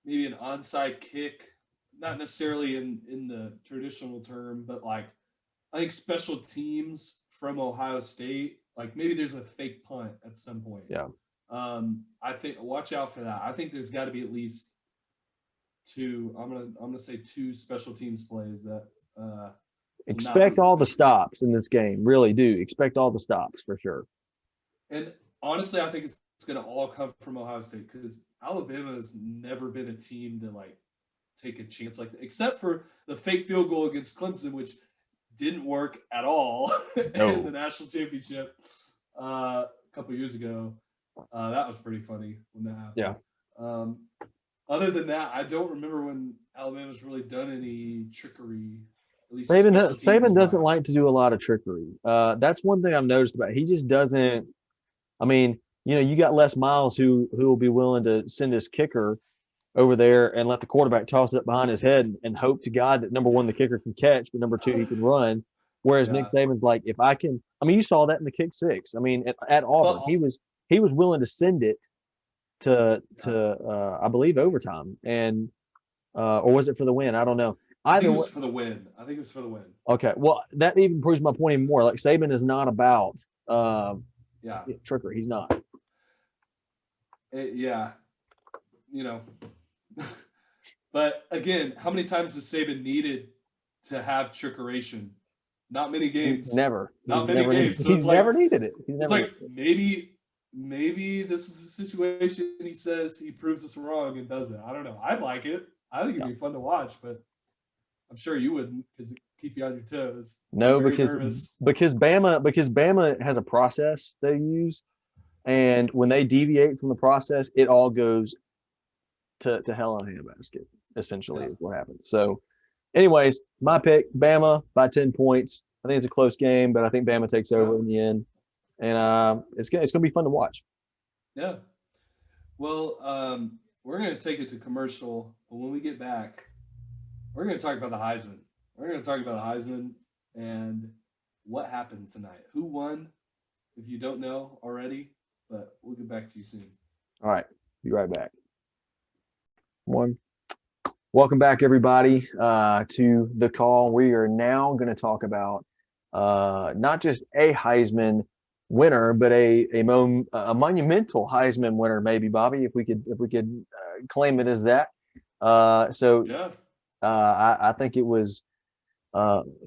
maybe an onside kick, not necessarily in the traditional term, but I think special teams from Ohio State, maybe there's a fake punt at some point. Yeah. I think watch out for that. I think there's got to be at least 2. I'm gonna say 2 special teams plays that. Expect all the stops in this game. Really do expect all the stops for sure. And honestly, I think it's gonna all come from Ohio State because Alabama has never been a team to take a chance like that, except for the fake field goal against Clemson, which didn't work at all in the national championship a couple years ago. That was pretty funny when that happened. Yeah. Other than that, I don't remember when Alabama's really done any trickery. At least Saban doesn't like to do a lot of trickery. That's one thing I've noticed about. He just doesn't. I mean, you got Les Miles who will be willing to send his kicker over there and let the quarterback toss it behind his head and hope to God that number 1 the kicker can catch, but number 2 he can run. Whereas Nick Saban's like, if I can. I mean, you saw that in the kick 6. I mean, at Auburn, he was willing to send it to I believe overtime and or was it for the win? I don't know. I think it was for the win. Okay, well that even proves my point even more. Saban is not about trickery. He's not. But again, how many times has Saban needed to have trickeration? Not many games. Never. Not many games. So he's never needed it. Maybe this is a situation he says he proves us wrong and does it. I don't know. I'd like it. I think it'd be fun to watch, but I'm sure you wouldn't because it keep you on your toes. No, because Bama has a process they use, and when they deviate from the process, it all goes to hell in a handbasket, essentially, is what happened. So, anyways, my pick, Bama by 10 points. I think it's a close game, but I think Bama takes over in the end. And it's gonna be fun to watch. Yeah. Well, we're going to take it to commercial, but when we get back, we're going to talk about the Heisman. We're going to talk about the Heisman and what happened tonight. Who won? If you don't know already, but we'll get back to you soon. All right, be right back. Welcome back, everybody, to the call. We are now going to talk about not just a Heisman winner, but a monumental Heisman winner, maybe, Bobby, if we could claim it as that. Yeah. I think it was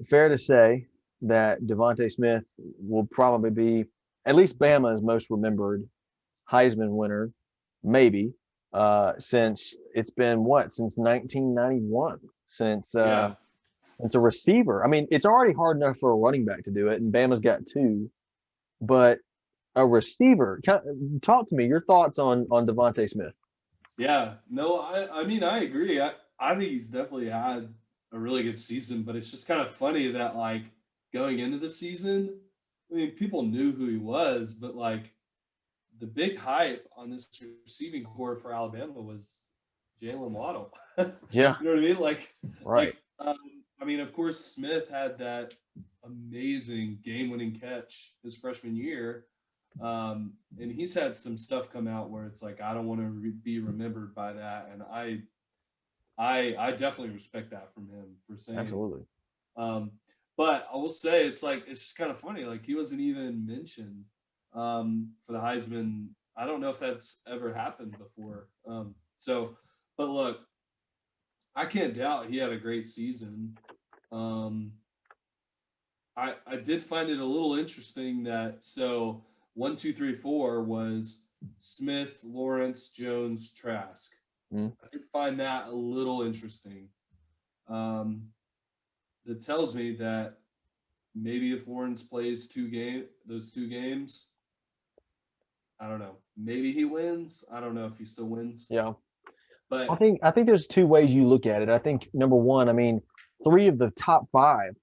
fair to say that Devontae Smith will probably be at least Bama's most remembered Heisman winner, maybe, since it's been since 1991, since Yeah. a receiver. I mean, it's already hard enough for a running back to do it, and Bama's got two, but a receiver. Talk to me. Your thoughts on Devontae Smith? Yeah. No, I mean, I agree. I think he's definitely had a really good season, but it's just kind of funny that, like, going into the season, I mean, people knew who he was, but, like, the big hype on this receiving core for Alabama was Jalen Waddle. Yeah. You know what I mean? Like, Right. I mean, of course, Smith had that amazing game-winning catch his freshman year, and he's had some stuff come out where it's like, I don't want to be remembered by that, and I definitely respect that from him for saying. Absolutely. But I will say it's just kind of funny. Like, he wasn't even mentioned for the Heisman. I don't know if that's ever happened before. But look, I can't doubt he had a great season. I did find it a little interesting that 1, 2, 3, 4 was Smith, Lawrence, Jones, Trask. I did find that a little interesting. That tells me that maybe if Lawrence plays those two games, I don't know. Maybe he wins. I don't know if he still wins. Yeah. But I think there's two ways you look at it. I think number one, I mean, 3 of the top 5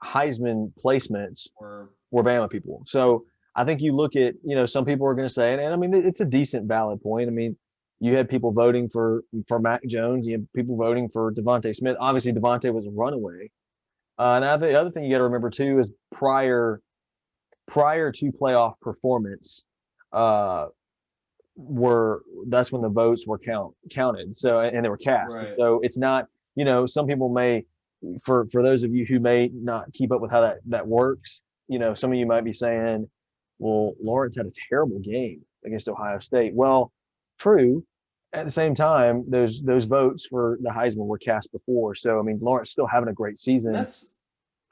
Heisman placements were Bama people. So I think you look at, some people are going to say, and I mean, it's a decent valid point. I mean, you had people voting for Mac Jones. You had people voting for Devontae Smith. Obviously, Devontae was a runaway. And I think the other thing you got to remember too is prior to playoff performance, that's when the votes were counted. So and they were cast. Right. So it's not, some people may, for those of you who may not keep up with how that works, some of you might be saying, well, Lawrence had a terrible game against Ohio State. Well, true. At the same time, those votes for the Heisman were cast before. So I mean, Lawrence still having a great season. That's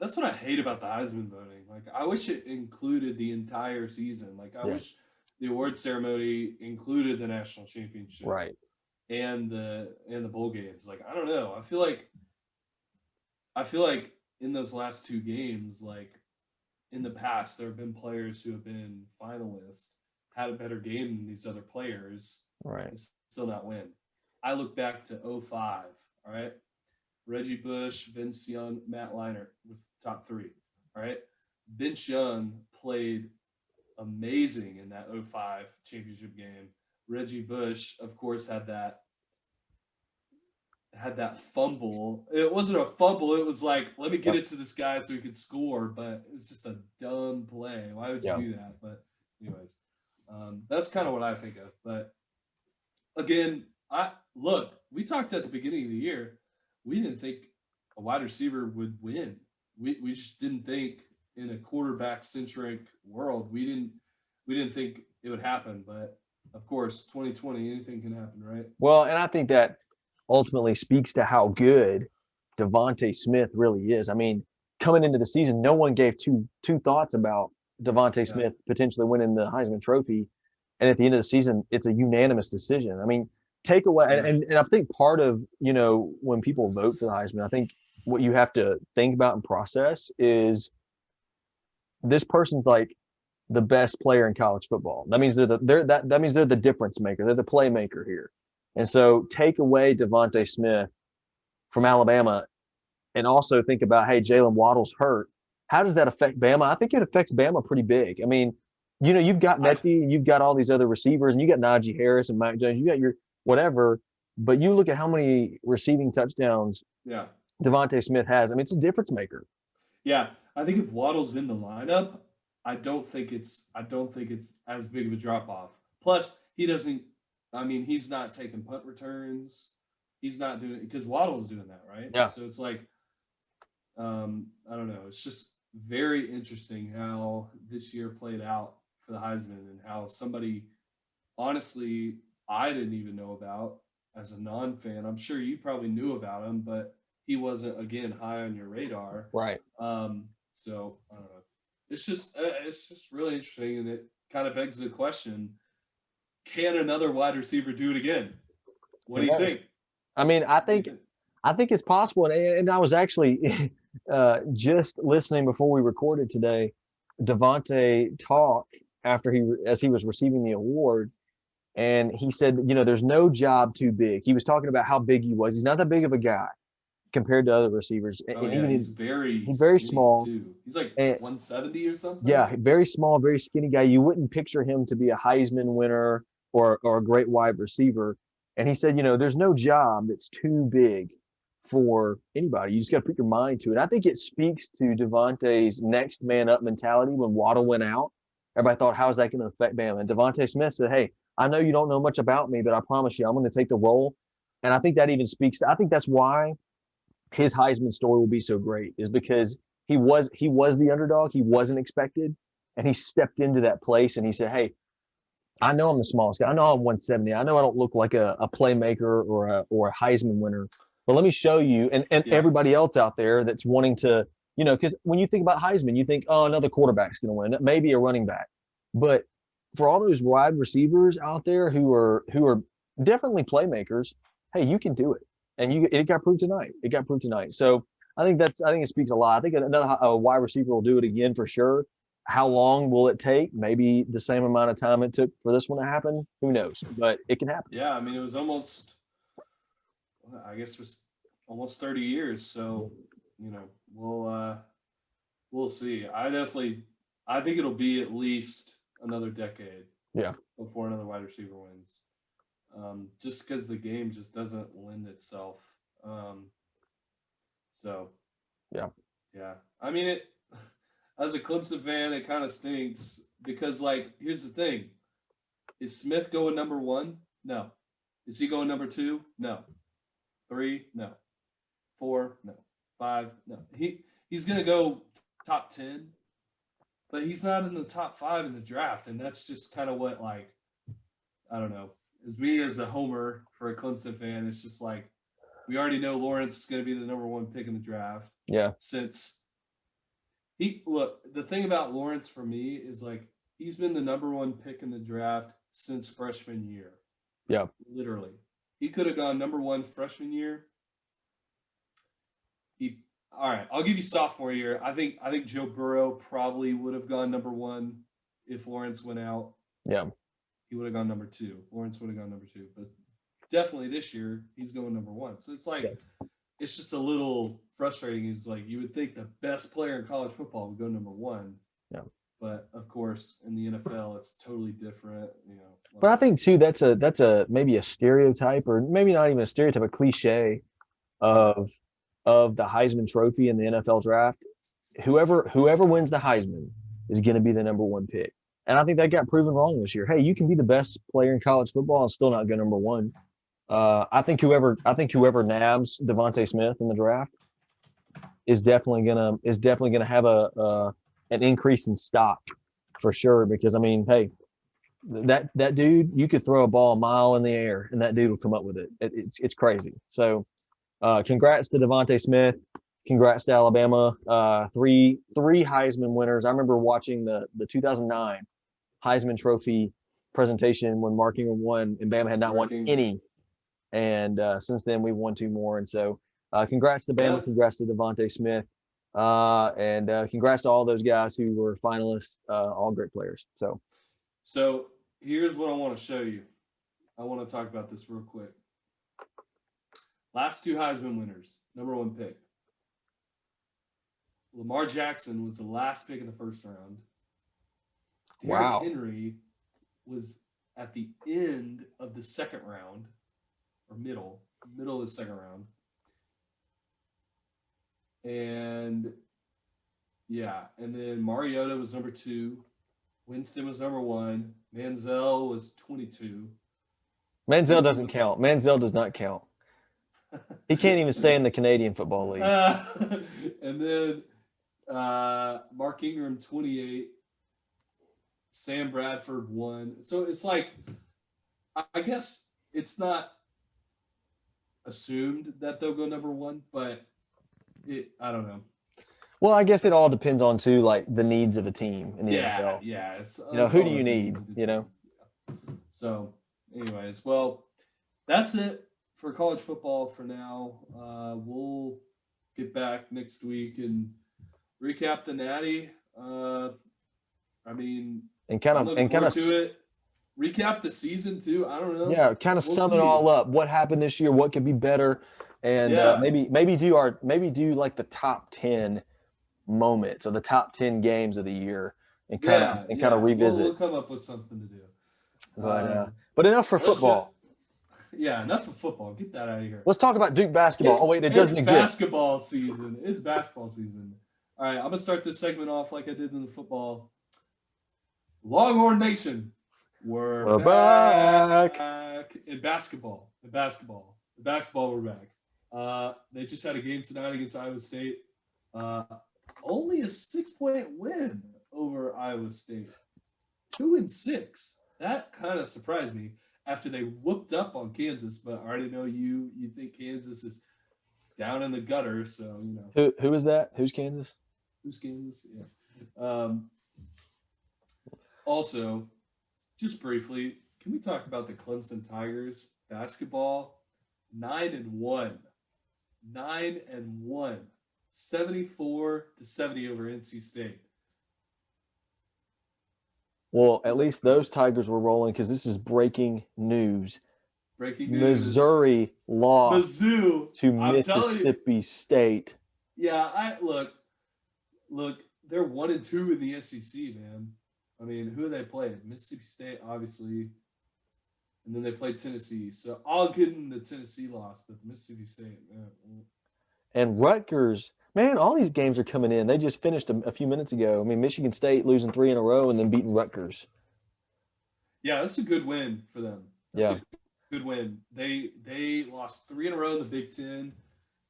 what I hate about the Heisman voting. Like, I wish it included the entire season. Like, I wish the award ceremony included the national championship, right, and the bowl games. Like, I don't know. I feel like in those last 2 games, like in the past, there have been players who have been finalists, had a better game than these other players, right, and still not win. I look back to 05. All right. Reggie Bush, Vince Young, Matt Leinart with top 3. All right. Vince Young played amazing in that 05 championship game. Reggie Bush, of course, had that fumble. It wasn't a fumble. It was like, let me get it to this guy so he could score, but it was just a dumb play. Why would you do that? But anyways, that's kind of what I think of. But again, we talked at the beginning of the year. We didn't think a wide receiver would win. We just didn't think, in a quarterback-centric world, we didn't think it would happen. But of course, 2020, anything can happen, right? Well, and I think that ultimately speaks to how good Devontae Smith really is. I mean, coming into the season, no one gave two thoughts about Devontae Smith potentially winning the Heisman Trophy, and at the end of the season, it's a unanimous decision. I mean, take away, and I think part of, when people vote for the Heisman, I think what you have to think about and process is this person's like the best player in college football. That means they're the difference maker. They're the playmaker here. And so take away Devontae Smith from Alabama and also think about, hey, Jalen Waddle's hurt. How does that affect Bama? I think it affects Bama pretty big. I mean, you've got Mechie, you've got all these other receivers, and you got Najee Harris and Mike Jones, you got your whatever, but you look at how many receiving touchdowns Yeah. Devontae Smith has. I mean, it's a difference maker. Yeah. I think if Waddle's in the lineup, I don't think it's as big of a drop off. Plus, he doesn't. I mean, he's not taking punt returns. He's not doing because Waddle's doing that, right? Yeah. So it's like, I don't know. It's just very interesting how this year played out for the Heisman and how somebody, honestly, I didn't even know about as a non-fan. I'm sure you probably knew about him, but he wasn't again high on your radar. Right. So I don't know. It's just really interesting, and it kind of begs the question: can another wide receiver do it again? What do you think? I mean, I think it's possible, and I was actually just listening before we recorded today. Devontae talk as he was receiving the award, and he said, there's no job too big. He was talking about how big he was. He's not that big of a guy compared to other receivers. Oh, yeah, he's very small too. He's like 170 or something. Yeah, very small, very skinny guy. You wouldn't picture him to be a Heisman winner or a great wide receiver. And he said, there's no job that's too big for anybody. You just got to put your mind to it. I think it speaks to Devontae's next man up mentality when Waddle went out. Everybody thought, how is that going to affect Bama? And Devontae Smith said, hey, I know you don't know much about me, but I promise you, I'm going to take the role. And I think that even speaks I think that's why his Heisman story will be so great, is because he was the underdog. He wasn't expected, and he stepped into that place and he said, hey, I know I'm the smallest guy. I know I'm 170. I know I don't look like a playmaker or a Heisman winner, but let me show you and everybody else out there that's wanting to, because when you think about Heisman, you think, oh, another quarterback's going to win, maybe a running back. But for all those wide receivers out there who are definitely playmakers, hey, you can do it. And it got proved tonight. So I think it speaks a lot. I think another wide receiver will do it again for sure. How long will it take? Maybe the same amount of time it took for this one to happen. Who knows? But it can happen. Yeah, I mean, it was almost 30 years. So, we'll see. I think it'll be at least another decade. Yeah. Before another wide receiver wins. Just because the game just doesn't lend itself. Yeah. I mean, as a Clemson fan, it kind of stinks because, here's the thing: is Smith going number 1? No. Is he going number 2? No. 3? No. 4? No. 5? No. He's gonna go top 10, but he's not in the top 5 in the draft, and that's just kind of what I don't know. As me as a homer for a Clemson fan, it's just we already know Lawrence is going to be the number 1 pick in the draft. Yeah. Since the thing about Lawrence for me is he's been the number 1 pick in the draft since freshman year. Yeah. Literally. He could have gone number 1 freshman year. All right, I'll give you sophomore year. I think Joe Burrow probably would have gone number 1 if Lawrence went out. Yeah. He would have gone number 2. Lawrence would have gone number 2. But definitely this year, he's going number 1. So it's it's just a little frustrating. Is you would think the best player in college football would go number 1. Yeah. But of course, in the NFL, it's totally different. But I think too, that's a maybe a stereotype, or maybe not even a stereotype, a cliche of the Heisman Trophy in the NFL draft. Whoever wins the Heisman is going to be the number 1 pick. And I think that got proven wrong this year. Hey, you can be the best player in college football and still not go number 1. I think whoever nabs Devontae Smith in the draft is definitely gonna have an increase in stock for sure. Because I mean, hey, that dude, you could throw a ball a mile in the air and that dude will come up with it. It's crazy. So, congrats to Devontae Smith. Congrats to Alabama. Three Heisman winners. I remember watching the 2009 Heisman Trophy presentation when Mark Ingram won, and Bama had not won any. And since then, we've won 2 more. And so, congrats to Bama. Yeah. Congrats to Devontae Smith. And congrats to all those guys who were finalists. All great players. So here's what I want to show you. I want to talk about this real quick. Last two Heisman winners, number one pick. Lamar Jackson was the last pick in the first round. Derrick Wow. Henry was at the end of the second round, or middle of the second round. And yeah, and then Mariota was number 2. Winston was number 1. Manziel was 22. Manziel doesn't count. Manziel does not count. He can't even stay in the Canadian Football League. And then Mark Ingram, 28. Sam Bradford, 1. So it's like, I guess it's not assumed that they'll go number 1, but I don't know. Well, I guess it all depends on too, like the needs of a team in the NFL. Yeah. Who do you need? So, anyways, well, that's it for college football for now. We'll get back next week and recap the Natty. And kind of to it. Recap the season too. I don't know. Yeah, kind of sum it all up. What happened this year? What could be better? And maybe do like the top 10 moments or the top 10 games of the year and kind of revisit. We'll come up with something to do. But enough for football. Enough of football. Get that out of here. Let's talk about Duke basketball. It doesn't exist. Basketball season. It's basketball season. All right, I'm gonna start this segment off like I did in the football. Longhorn Nation. We're back in basketball. In basketball, we're back. They just had a game tonight against Iowa State. Only a 6-point win over Iowa State. 2-6. That kind of surprised me after they whooped up on Kansas. But I already know you think Kansas is down in the gutter. So who is that? Who's Kansas? Who's Kansas? Yeah. Also, just briefly, can we talk about the Clemson Tigers basketball? 9-1. 9-1. 74-70 over NC State. Well, at least those Tigers were rolling because this is breaking news. Breaking news. Missouri lost to Mississippi State. Yeah, look, they're 1-2 in the SEC, man. I mean, who they played? Mississippi State, obviously, and then they played Tennessee. So I'll give them the Tennessee loss, but Mississippi State, man. And Rutgers, man, all these games are coming in. They just finished a few minutes ago. I mean, Michigan State losing 3 in a row and then beating Rutgers. Yeah, that's a good win for them. That's a good win. They lost 3 in a row in the Big Ten, and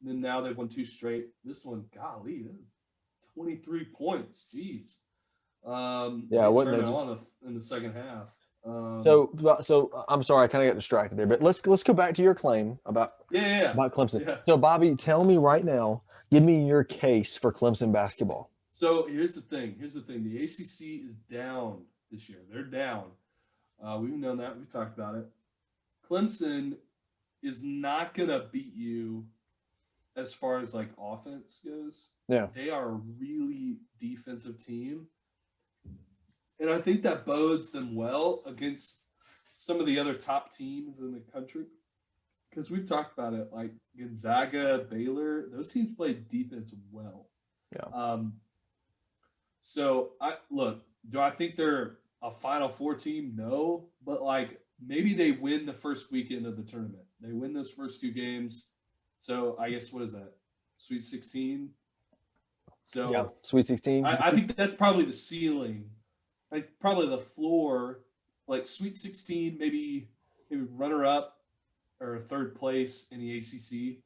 then now they've won 2 straight. This one, golly, 23 points. Jeez. What turned it on in the second half. So I'm sorry, I kind of got distracted there, but let's go back to your claim about Clemson. Yeah. So Bobby, tell me right now, give me your case for Clemson basketball. So here's the thing. The ACC is down this year. They're down. We've known that. We've talked about it. Clemson is not gonna beat you as far as like offense goes. Yeah, they are a really defensive team. And I think that bodes them well against some of the other top teams in the country. Because we've talked about it, like Gonzaga, Baylor, those teams play defense well. Yeah. So, do I think they're a Final Four team? No. But, maybe they win the first weekend of the tournament. They win those first 2 games. So, I guess, what is that? Sweet 16? So, yeah, Sweet 16. I think that's probably the ceiling. Probably the floor, Sweet 16, maybe runner up or 3rd place in the ACC,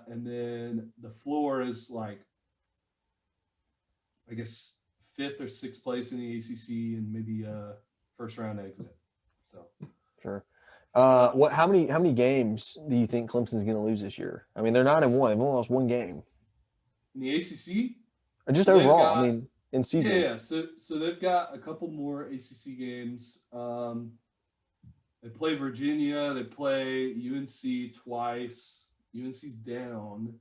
and then the floor is I guess 5th or 6th place in the ACC and maybe a first round exit. So sure. How many games do you think Clemson's going to lose this year? I mean, they're 9-1. They've only lost 1 game in the ACC. Or just overall. In season. Yeah. So they've got a couple more ACC games. They play Virginia. They play UNC twice. UNC's down.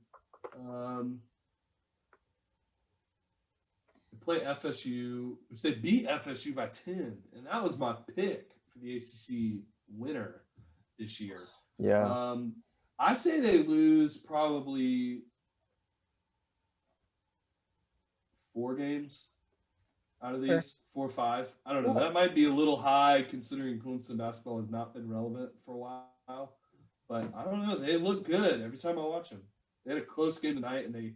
They play FSU, which they beat FSU by 10, and that was my pick for the ACC winner this year. Yeah. I say they lose probably 4 games out of Okay. these, 4 or 5. I don't know. Well, That might be a little high considering Clemson basketball has not been relevant for a while. But I don't know. They look good every time I watch them. They had a close game tonight and they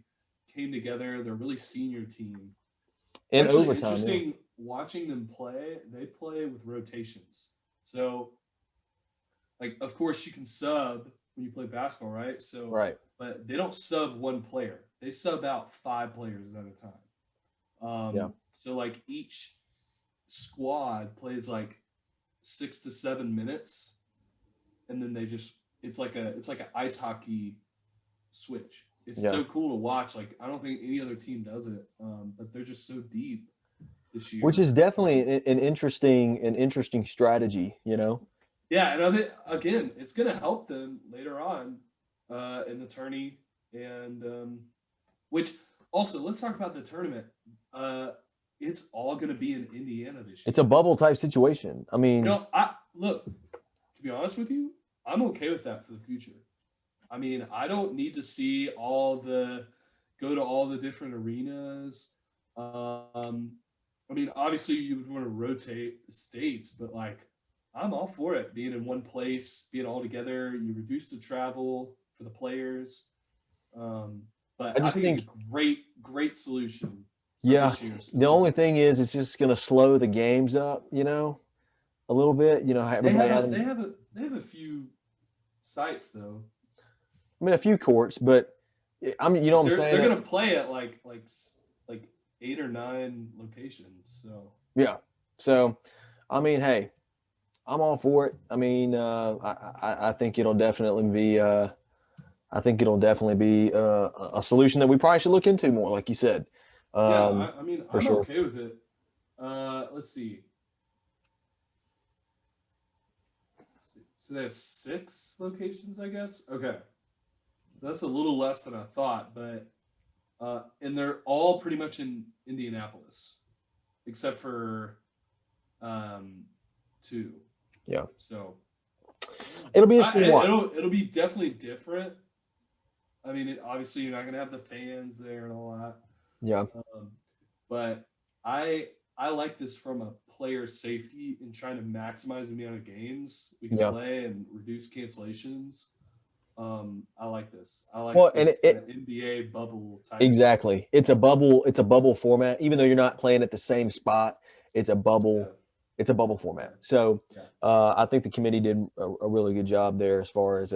came together. They're a really senior team. It's in actually overtime, yeah. interesting watching them play. They play with rotations. So, like, of course, you can sub when you play basketball, right? So, Right. but they don't sub one player. They sub out 5 players at a time. Yeah. So like each squad plays like 6 to 7 minutes, and then they just it's like an ice hockey switch. It's Yeah. so cool to watch. Like I don't think any other team does it, but they're just so deep this Which year. is definitely an interesting strategy, you know. Yeah, and I think again, it's going to help them later on in the tourney, and which also let's talk about the tournament. It's all going to be in Indiana this year. It's a bubble type situation. I mean, I look to be honest with you, I'm okay with that for the future. I mean, I don't need to see go to all the different arenas. I mean, obviously you would want to rotate the states, but like, I'm all for it being in one place, being all together. You reduce the travel for the players, I but I just think it's think, a great solution for yeah, this year the only specifically. thing is it's just going to slow the games up, a little bit. Everybody having, They have a few sites though. I mean, a few courts, but I mean, you know But what I'm they're saying? gonna play at like 8 or 9 locations. So Yeah. So, I mean, hey, I'm all for it. I mean, I think it'll definitely be, a solution that we probably should look into more, like you said, yeah, um, I mean for I'm sure. okay with it. Let's see. So they have 6 locations, I guess. Okay, that's a little less than I thought, but and they're all pretty much in Indianapolis, except for um, 2. Yeah. So It'll be interesting to watch. it'll be definitely different. I mean, obviously you're not gonna have the fans there and all that. Yeah. But I like this from a player safety and trying to maximize the amount of games we can Yeah. play and reduce cancellations. I like this. I Well, like and this kind of NBA bubble type. exactly. It's a bubble. It's a bubble format. Even though you're not playing at the same spot, it's a bubble. Yeah, It's a bubble format. So yeah, I think the committee did a really good job there as far as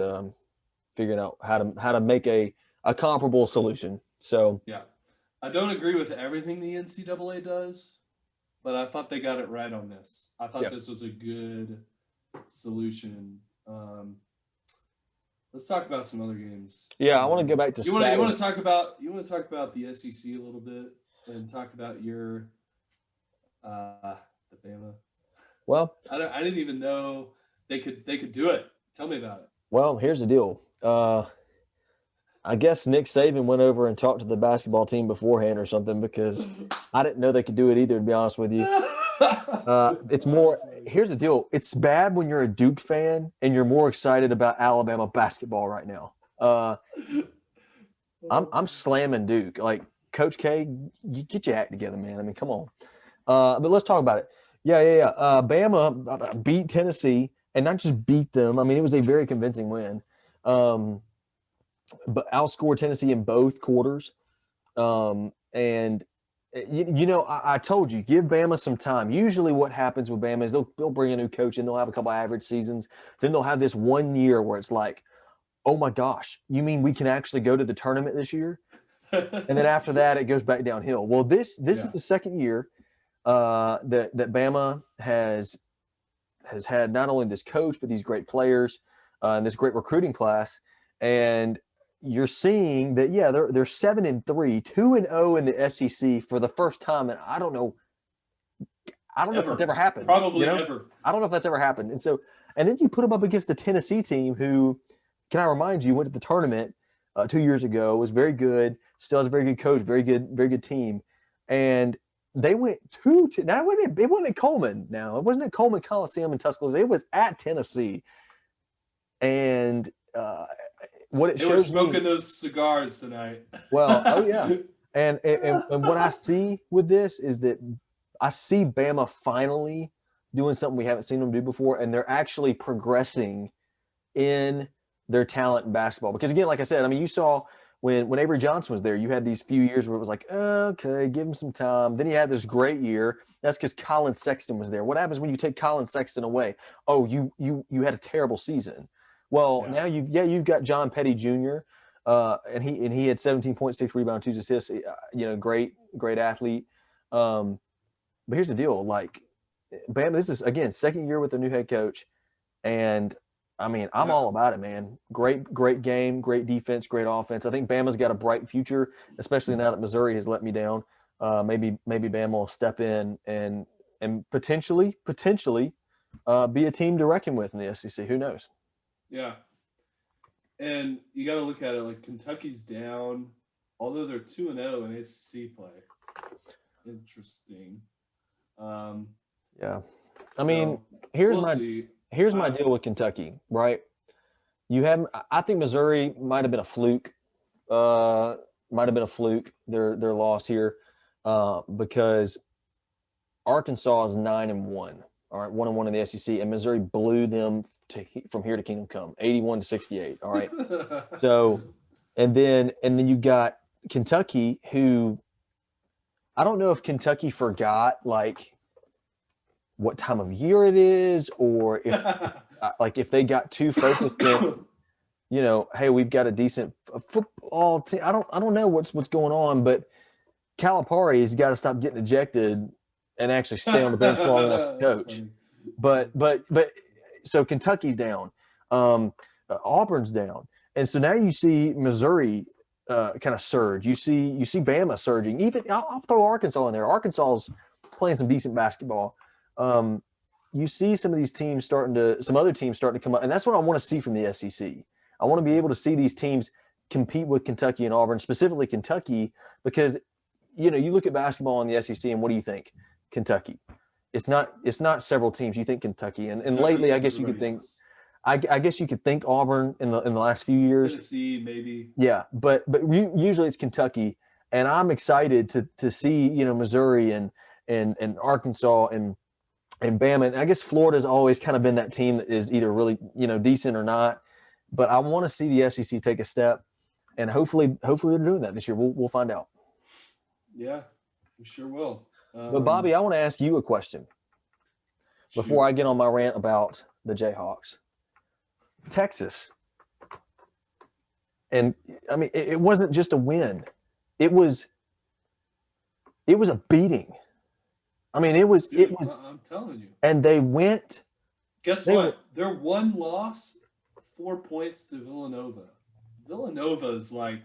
figuring out how to make a comparable solution. So yeah. I don't agree with everything the NCAA does, but I thought they got it right on this. I thought yeah, this was a good solution. Let's talk about some other games. yeah. I want to go back to You Saturday. want to talk about the SEC a little bit and talk about your the Bama. Well, I didn't even know they could do it. Tell me about well, here's the deal. I guess Nick Saban went over and talked to the basketball team beforehand or something because I didn't know they could do it either. To be honest with you, it. it's Oh, more. that's amazing. Here's the deal. It's bad when you're a Duke fan and you're more excited about Alabama basketball right now. I'm slamming Duke. Like Coach K, you get your act together, man. I mean, come on. But let's talk about it. Yeah. Bama beat Tennessee and not just beat them. I mean, it was a very convincing win. Um, but outscored Tennessee in both quarters. And I told you, give Bama some time. Usually, what happens with Bama is they'll bring a new coach in, they'll have a couple average seasons, then they'll have this one year where it's like, oh my gosh, you mean we can actually go to the tournament this year? And then after that, it goes back downhill. Well, this is Yeah. the second year that Bama has had not only this coach but these great players and this great recruiting class, and you're seeing that they're 7-3, 2-0 in the SEC for the first time, and I don't know if that's Ever. ever happened. Probably ever. I don't know if that's ever happened, and then you put them up against the Tennessee team, who, can I remind you, went to the tournament 2 years ago, was very good, still has a very good coach, very good team, and they went now. Wait a minute, it wasn't at Coleman. Now it wasn't at Coleman Coliseum in Tuscaloosa. It was at Tennessee, and what it They were shows smoking me, those cigars tonight. well, oh yeah. And what I see with this is that I see Bama finally doing something we haven't seen them do before, and they're actually progressing in their talent in basketball. Because again, like I said, I mean, you saw when Avery Johnson was there, you had these few years where it was like, okay, give him some time. Then he had this great year. That's because Colin Sexton was there. What happens when you take Colin Sexton away? Oh, you had a terrible season. Well, Yeah. now you've got John Petty Jr. And he had 17.6 rebounds, 2 assists. Great athlete. But here's the deal: like, Bama, this is again second year with a new head coach, and I mean, I'm all about it, man. Great game, great defense, great offense. I think Bama's got a bright future, especially now that Missouri has let me down. Maybe Bama will step in and potentially be a team to reckon with in the SEC. Who knows? Yeah. And you got to look at it like Kentucky's down, although they're 2-0 in ACC play. Interesting. Yeah. I mean, here's my deal with Kentucky, right? I think Missouri might have been a fluke. Their loss here, because Arkansas is 9-1. All right, 1-1 in the SEC, and Missouri blew them from here to Kingdom Come, 81-68. All right, so and then you got Kentucky, who I don't know if Kentucky forgot like what time of year it is, or if they got too focused in, hey, we've got a decent football team. I don't know what's going on, but Calipari's got to stop getting ejected and actually stay on the bench long enough to coach. But so Kentucky's down, Auburn's down, and so now you see Missouri kind of surge. You see Bama surging. Even I'll throw Arkansas in there. Arkansas's playing some decent basketball. You see some other teams starting to come up, and that's what I want to see from the SEC. I want to be able to see these teams compete with Kentucky and Auburn, specifically Kentucky, because you look at basketball in the SEC, and what do you think? Kentucky. It's not several teams. You think Kentucky, and lately, I guess you could think. I guess you could think Auburn in the last few years. Tennessee, maybe. Yeah, but usually it's Kentucky, and I'm excited to see Missouri and Arkansas and Bama. And I guess Florida's always kind of been that team that is either really decent or not. But I want to see the SEC take a step, and hopefully they're doing that this year. We'll find out. Yeah, we sure will. But Bobby, I want to ask you a question before I get on my rant about the Jayhawks. Texas, and I mean, it wasn't just a win; it was a beating. I mean, it was. I'm telling you. And they went. Guess what? Their one loss, 4 points to Villanova. Villanova is like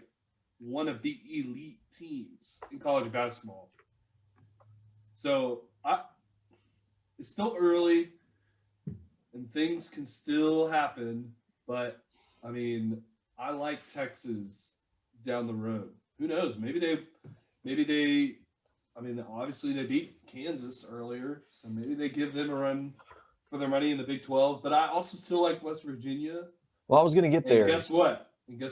one of the elite teams in college basketball. So it's still early, and things can still happen. But I mean, I like Texas down the road. Who knows? Maybe they. I mean, obviously they beat Kansas earlier, so maybe they give them a run for their money in the Big 12. But I also still like West Virginia. Well, I was going to get there. And guess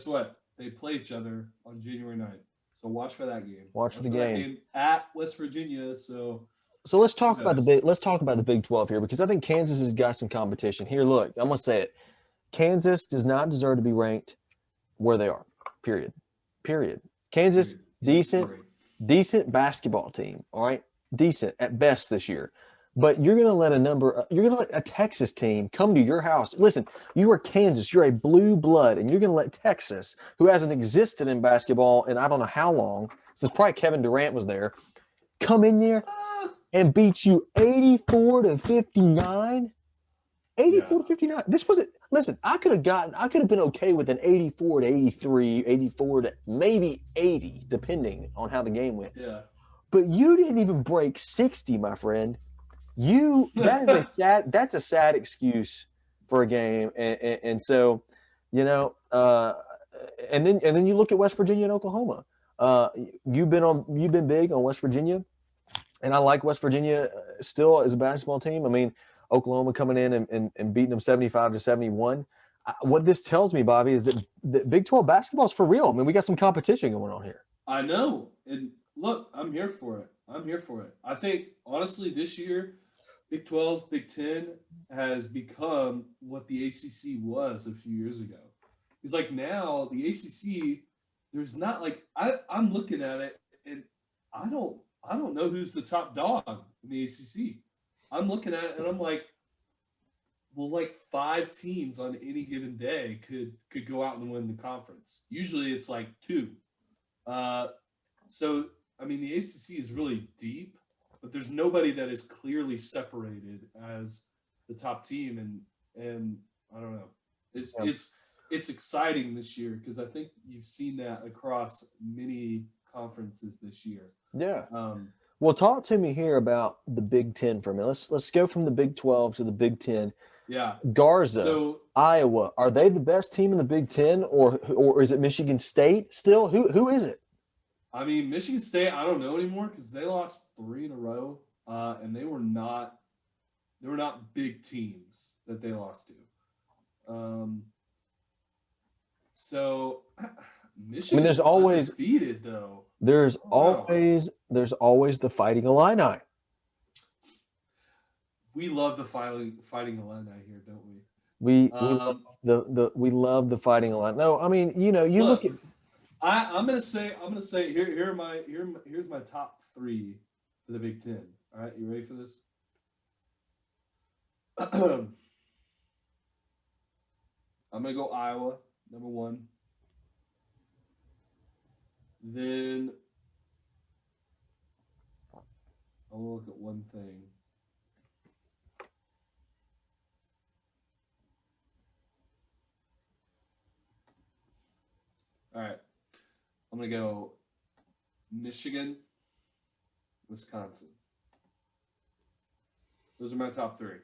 what? They play each other on January 9th. So watch for that game. Watch the game at West Virginia. So let's talk about the Big 12 here, because I think Kansas has got some competition. Here, look, I'm going to say it. Kansas does not deserve to be ranked where they are. Period. Kansas, decent basketball team, all right? Decent at best this year. But you're going to let a Texas team come to your house. Listen, you are Kansas. You're a blue blood, and you're going to let Texas, who hasn't existed in basketball in I don't know how long, since probably Kevin Durant was there, come in there and beat you 84-59. 84-59. This wasn't. Listen, I could have been okay with an 84-83, 84 to maybe 80, depending on how the game went. Yeah. But you didn't even break 60, my friend. That's a sad excuse for a game, and so and then you look at West Virginia and Oklahoma. You've been big on West Virginia, and I like West Virginia still as a basketball team. I mean, Oklahoma coming in and beating them 75-71. what this tells me, Bobby, is that the Big 12 basketball is for real. I mean, we got some competition going on here. I know. And look, I'm here for it. I'm here for it. I think, honestly, this year, Big 12, Big 10 has become what the ACC was a few years ago. It's like now the ACC, there's not like I'm looking at it and I don't know who's the top dog in the ACC. I'm looking at it and I'm like, well, like 5 teams on any given day could go out and win the conference. Usually it's like 2. Uh, so I mean the ACC is really deep, but there's nobody that is clearly separated as the top team, and I don't know. It's exciting this year because I think you've seen that across many conferences this year. Yeah. Um, Well, talk to me here about the Big Ten for a minute. Let's go from the Big 12 to the Big 10. yeah. Garza, So Iowa, are they the best team in the Big Ten, or is it Michigan State still? Who is it? I mean, Michigan State, I don't know anymore because they lost 3 in a row, and they were not big teams that they lost to. So Michigan, there's always undefeated though. there's Wow. always the Fighting Illini. We love the fighting Illini here, don't we? We love the Fighting Illini. No, I mean you look Look, at I'm gonna say here's my top 3 for the Big Ten. All right, you ready for this? I'm gonna go Iowa, number 1. Then I'll look at one thing. All right, I'm gonna go Michigan, Wisconsin. Those are my top 3.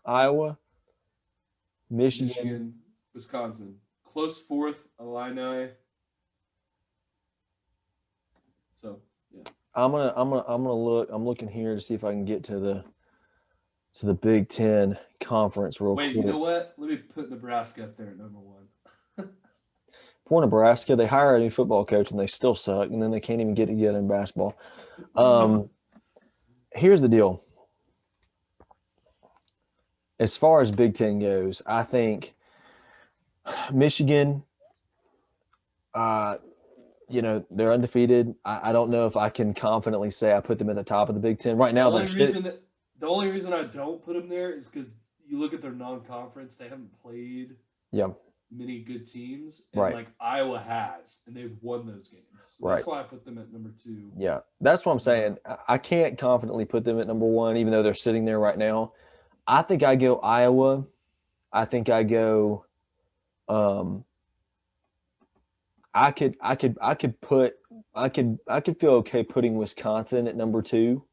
Iowa, Michigan. Michigan, Wisconsin. Close 4th, Illini. So yeah. I'm gonna look. I'm looking here to see if I can get to the Big Ten conference real Wait, quick. you know what? Let me put Nebraska up there at number 1. For Nebraska, they hire a new football coach and they still suck, and then they can't even get together in basketball. Here's the deal. As far as Big Ten goes, I think Michigan, they're undefeated. I don't know if I can confidently say I put them at the top of the Big Ten right now. The only reason I don't put them there is because you look at their non-conference; they haven't played many good teams, and Right. like Iowa has, and they've won those games. So Right. That's why I put them at number 2. Yeah, that's what I'm saying. I can't confidently put them at number 1, even though they're sitting there right now. I think I go Iowa. I think I go. I could feel okay putting Wisconsin at number 2.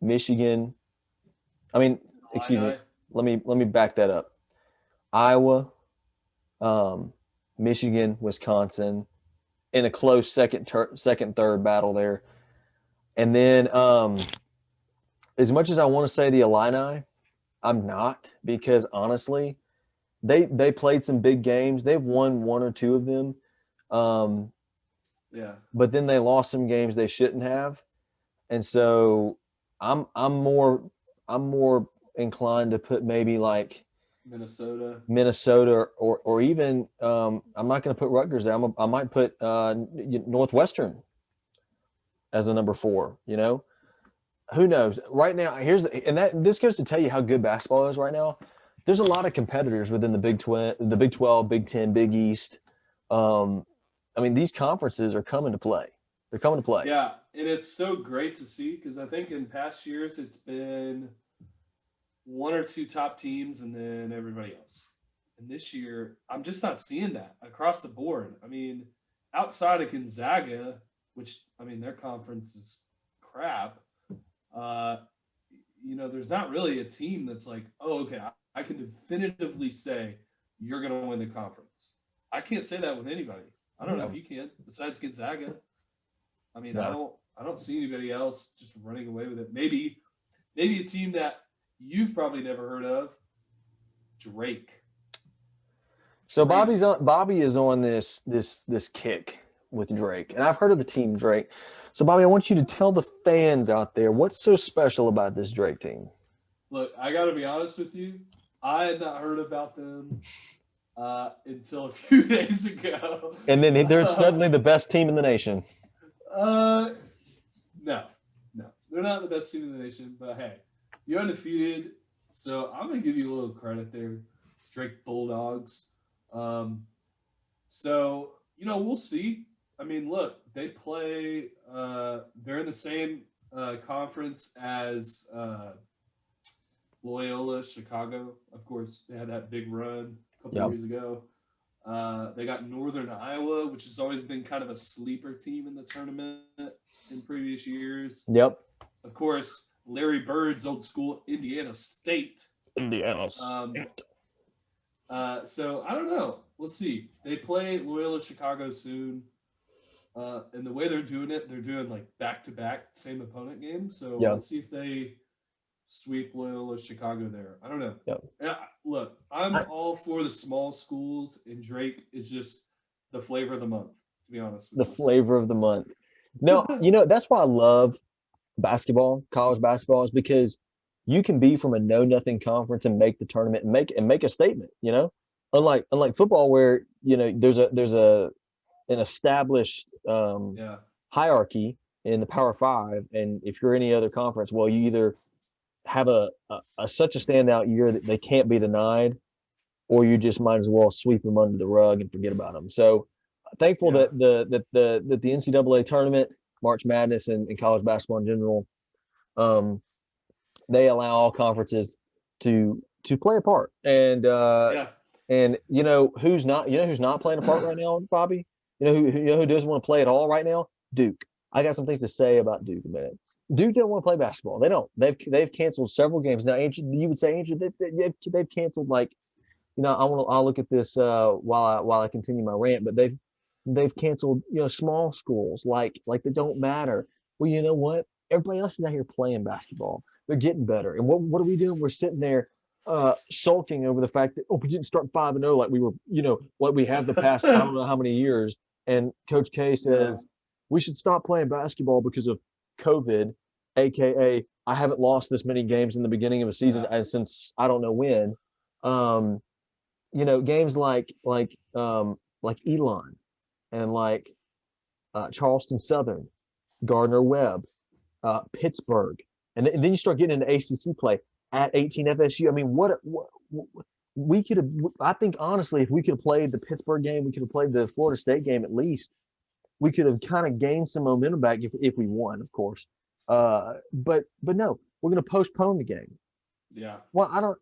Michigan. I mean, excuse me. Let me back that up. Iowa, Michigan, Wisconsin, in a close second, third battle there, and then as much as I want to say the Illini, I'm not, because honestly, they played some big games. They've won 1 or 2 of them, but then they lost some games they shouldn't have, and so I'm more inclined to put maybe like Minnesota, or even I'm not going to put Rutgers there. I might put Northwestern as a number 4. Who knows? Right now, this goes to tell you how good basketball is right now. There's a lot of competitors within the Big 12, Big 10, Big East. I mean, these conferences are coming to play. They're coming to play. Yeah, and it's so great to see because I think in past years it's been 1 or 2 top teams and then everybody else. And this year, I'm just not seeing that across the board. I mean, outside of Gonzaga, which, I mean, their conference is crap, there's not really a team that's like, oh, okay, I can definitively say you're going to win the conference. I can't say that with anybody. I don't know if you can, besides Gonzaga. I mean, I don't see anybody else just running away with it. Maybe a team that you've probably never heard of, Drake. So Drake. Bobby is on this kick with Drake, and I've heard of the team Drake. So Bobby, I want you to tell the fans out there what's so special about this Drake team. Look, I got to be honest with you. I had not heard about them until a few days ago. And then they're suddenly the best team in the nation. No, they're not the best team in the nation. But hey, you're undefeated, so I'm gonna give you a little credit there, Drake Bulldogs. So we'll see. I mean, look, they play. They're in the same conference as Loyola Chicago. Of course, they had that big run a couple of years ago. They got Northern Iowa, which has always been kind of a sleeper team in the tournament in previous years. Yep. Of course, Larry Bird's old school Indiana State. Indiana State. So I don't know. We'll see. They play Loyola Chicago soon. And the way they're doing it, they're doing like back-to-back same opponent games. So let's see if they sweep Loyola Chicago there. I don't know. Yep. Look, I'm all for the small schools, and Drake is just the flavor of the month, to be honest with you. The flavor of the month. No, that's why I love basketball, college basketball, is because you can be from a know-nothing conference and make the tournament and make a statement, Unlike football where, there's an established hierarchy in the Power Five, and if you're any other conference, well, you either have a such a standout year that they can't be denied, or you just might as well sweep them under the rug and forget about them. So thankful that the NCAA tournament, March Madness, and college basketball in general, they allow all conferences to play a part. And and who's not playing a part right now, Bobby? Who doesn't want to play at all right now? Duke. I got some things to say about Duke a minute. Duke don't want to play basketball. They don't. They've canceled several games now. Andrew, you would say, Andrew, they've canceled I'll look at this while I continue my rant, but they've canceled small schools like they don't matter. Well, you know what? Everybody else is out here playing basketball. They're getting better. And what are we doing? We're sitting there sulking over the fact that we didn't start 5-0 like we were like we have the past I don't know how many years. And Coach K says we should stop playing basketball because of COVID, aka I haven't lost this many games in the beginning of a season since I don't know when. Games like Elon and like Charleston Southern, Gardner Webb, Pittsburgh, and then you start getting into ACC play at 18 FSU. I mean, what we could have. I think honestly, if we could have played the Pittsburgh game, we could have played the Florida State game at least. We could have kind of gained some momentum back if we won, of course. But no, we're going to postpone the game. Yeah. Well, I don't.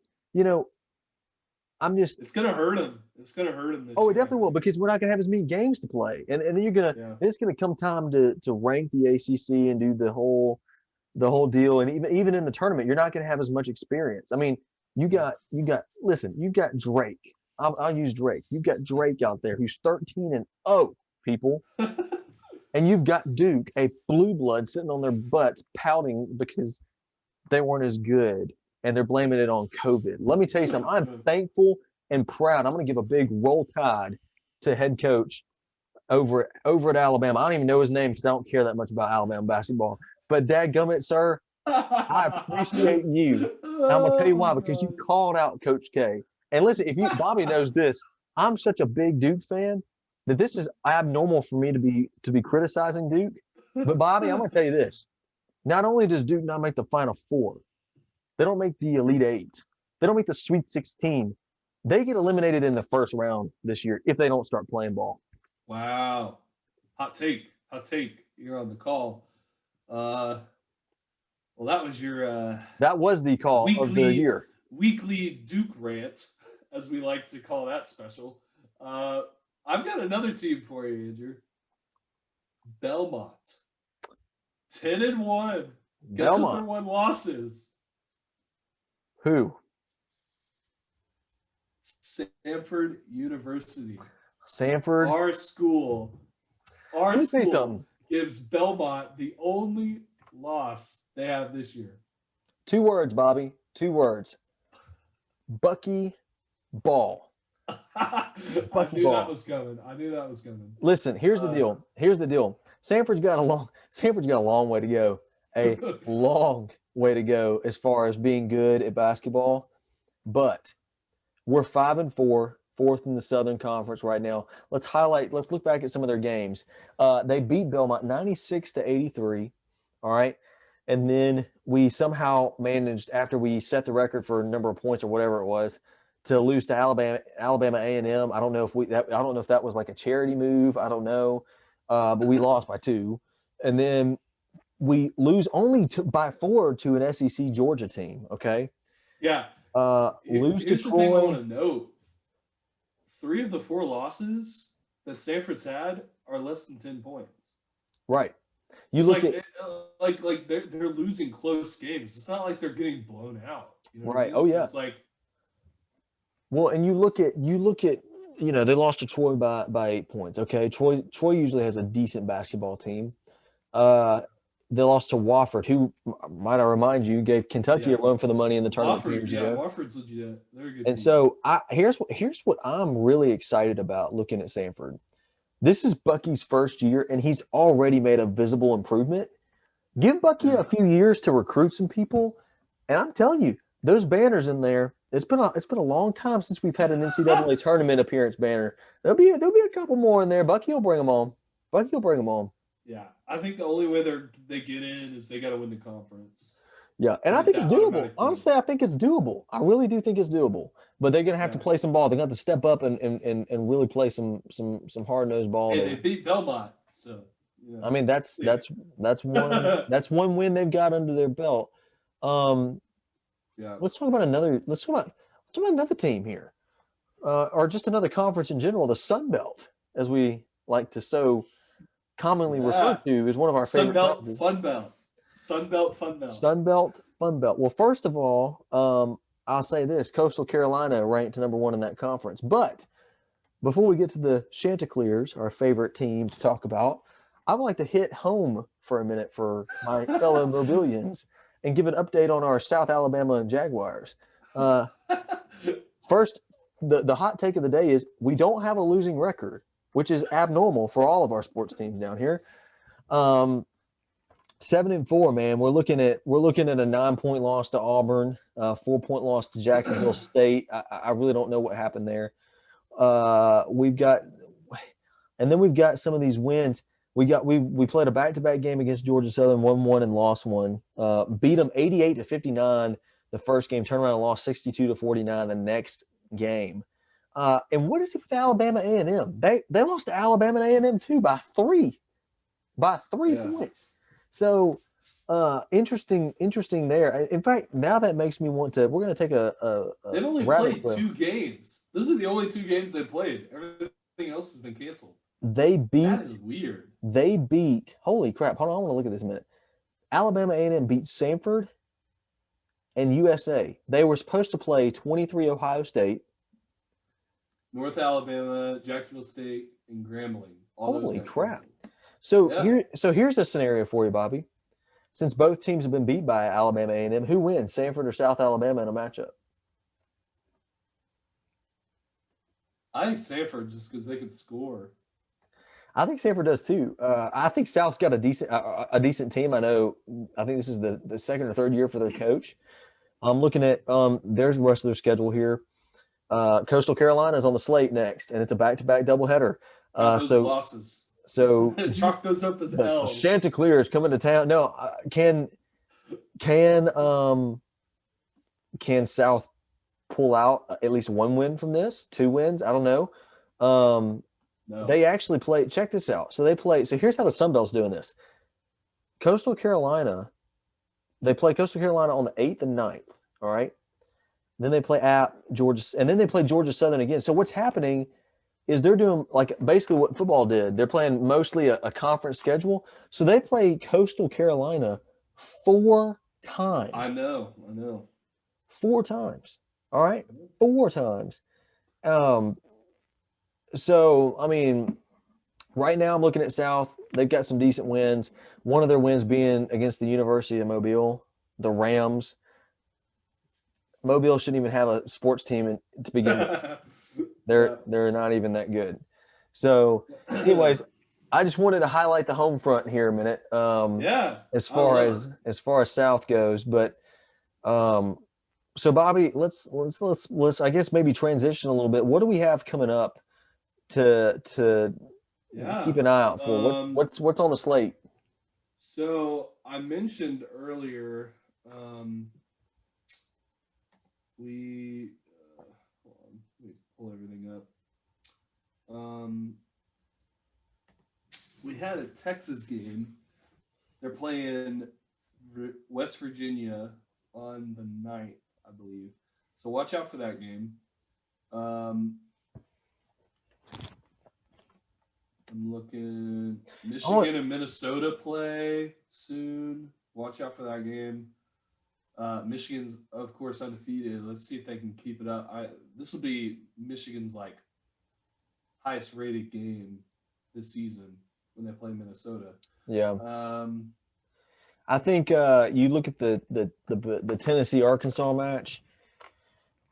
I'm just. It's going to hurt him. It's going to hurt him. It definitely will, because we're not going to have as many games to play, and then you're gonna. Yeah. It's going to come time to rank the ACC and do the whole deal, and even in the tournament, you're not going to have as much experience. I mean, you got Drake. I'll use Drake. You've got Drake out there who's 13-0, people. And you've got Duke, a blue blood, sitting on their butts pouting because they weren't as good, and they're blaming it on COVID. Let me tell you something. I'm thankful and proud. I'm going to give a big roll tide to head coach over at Alabama. I don't even know his name because I don't care that much about Alabama basketball. But dadgummit, sir, I appreciate you. And I'm going to tell you why, because you called out Coach K. And listen, Bobby knows this, I'm such a big Duke fan that this is abnormal for me to be criticizing Duke. But Bobby, I'm going to tell you this. Not only does Duke not make the Final Four, they don't make the Elite Eight. They don't make the Sweet 16. They get eliminated in the first round this year if they don't start playing ball. Wow. Hot take. You're on the call. Well, that was your that was the call of the year. Weekly Duke rant, as we like to call that special. I've got another team for you, Andrew. Belmont. 10-1. Guess what their one loss is? Who? Samford University. Samford. Our school gives Belmont the only loss they have this year. 2 words, Bobby. 2 words. Bucky ball. I Bucky knew that ball. was coming. I knew that was coming. Listen, here's the deal. Here's the deal. Sanford's got a long way to go. A long way to go as far as being good at basketball. But we're 5-4, fourth in the Southern Conference right now. Let's look back at some of their games. They beat Belmont 96-83. All right. And then we somehow managed, after we set the record for number of points or whatever it was, to lose to Alabama A&M. I don't know if that was like a charity move. I don't know. But we lost by 2. And then we lose only by 4 to an SEC Georgia team. Okay. Yeah. Lose to Here's the thing I Troy. want to note. 3 of the 4 losses that Stanford's had are less than 10 points. Right. It's like they're losing close games. It's not like they're getting blown out. You know Right. what I mean? Oh, yeah. It's like, well, and you look at they lost to Troy by 8 points. Okay. Troy usually has a decent basketball team. They lost to Wofford, who, might I remind you, gave Kentucky a run for the money in the tournament 2 years ago. Wofford's legit. They're a good And team. so here's what I'm really excited about looking at Sanford. This is Bucky's first year, and he's already made a visible improvement. Give Bucky a few years to recruit some people, and I'm telling you, those banners in there. It's been a long time since we've had an NCAA tournament appearance banner. There'll be a couple more in there. Bucky will bring them on. Yeah, I think the only way they get in is they got to win the conference. Yeah, and I think it's doable. Honestly, I think it's doable. I really do think it's doable. But they're gonna have to play some ball. They're gonna have to step up and really play some hard-nosed ball. Hey, they beat Belmont, so yeah. I mean that's one win they've got under their belt. Yeah. Let's talk about another team here. Or just another conference in general, the Sun Belt, as we like to so commonly refer to, is one of our favorite conferences. Fun Belt. Sun Belt, Fun Belt. Sun Belt, Fun Belt. Well, first of all, I'll say this: Coastal Carolina ranked number 1 in that conference. But before we get to the Chanticleers, our favorite team to talk about, I would like to hit home for a minute for my fellow Mobilians and give an update on our South Alabama Jaguars. First, the hot take of the day is we don't have a losing record, which is abnormal for all of our sports teams down here. 7-4, man. We're looking at a 9-point loss to Auburn, 4-point loss to Jacksonville State. I really don't know what happened there. We've got some of these wins. We played a back-to-back game against Georgia Southern, 1-1 and lost 1. Beat them 88-59 the first game. Turned around and lost 62-49 the next game. And what is it with Alabama A&M? They lost to Alabama and A&M too by 3 points. So interesting there. In fact, now that makes me want to. We're going to take a they've only played 2 games. Those are the only 2 games they played. Everything else has been canceled. That is weird. They beat. Holy crap! Hold on, I want to look at this a minute. Alabama A&M beat Samford and USA. They were supposed to play 23 Ohio State, North Alabama, Jacksonville State, and Grambling. Holy crap! So here's a scenario for you, Bobby. Since both teams have been beat by Alabama A&M, who wins, Samford or South Alabama in a matchup? I think Samford, just because they can score. I think Samford does too. I think South's got a decent team. I think this is the second or third year for their coach. I'm looking at there's the rest of their schedule here. Coastal Carolina is on the slate next, and it's a back-to-back doubleheader. Losses. So chalk those up as L's. Chanticleers coming to town. No, can South pull out at least 1 win from this? 2 wins? I don't know. No. They actually play. Check this out. So here's how the Sun Belt's doing this. Coastal Carolina, they play Coastal Carolina on the 8th and 9th. All right. Then they play at Georgia, and then they play Georgia Southern again. So what's happening is they're doing like basically what football did. They're playing mostly a conference schedule. So they play Coastal Carolina 4 times. I know. 4 times. All right. 4 times. So, I mean, right now I'm looking at South. They've got some decent wins. One of their wins being against the University of Mobile, the Rams. Mobile shouldn't even have a sports team to begin with. Yeah. They're not even that good. So, anyways, I just wanted to highlight the home front here a minute. Yeah, As I far love it. as far as South goes, but um, so Bobby, let's I guess maybe transition a little bit. What do we have coming up to keep Yeah. an eye out for? What's on the slate? So I mentioned earlier, um, we hold on, let me pull everything up. Um, we had a Texas game. They're playing West Virginia on the 9th, I believe. So watch out for that game. Um, I'm looking. Oh, Michigan and Minnesota play soon. Watch out for that game. Michigan's of course undefeated. Let's see if they can keep it up. This will be Michigan's like highest rated game this season when they play Minnesota. yeah. Um, I think you look at the Tennessee Arkansas match. mm,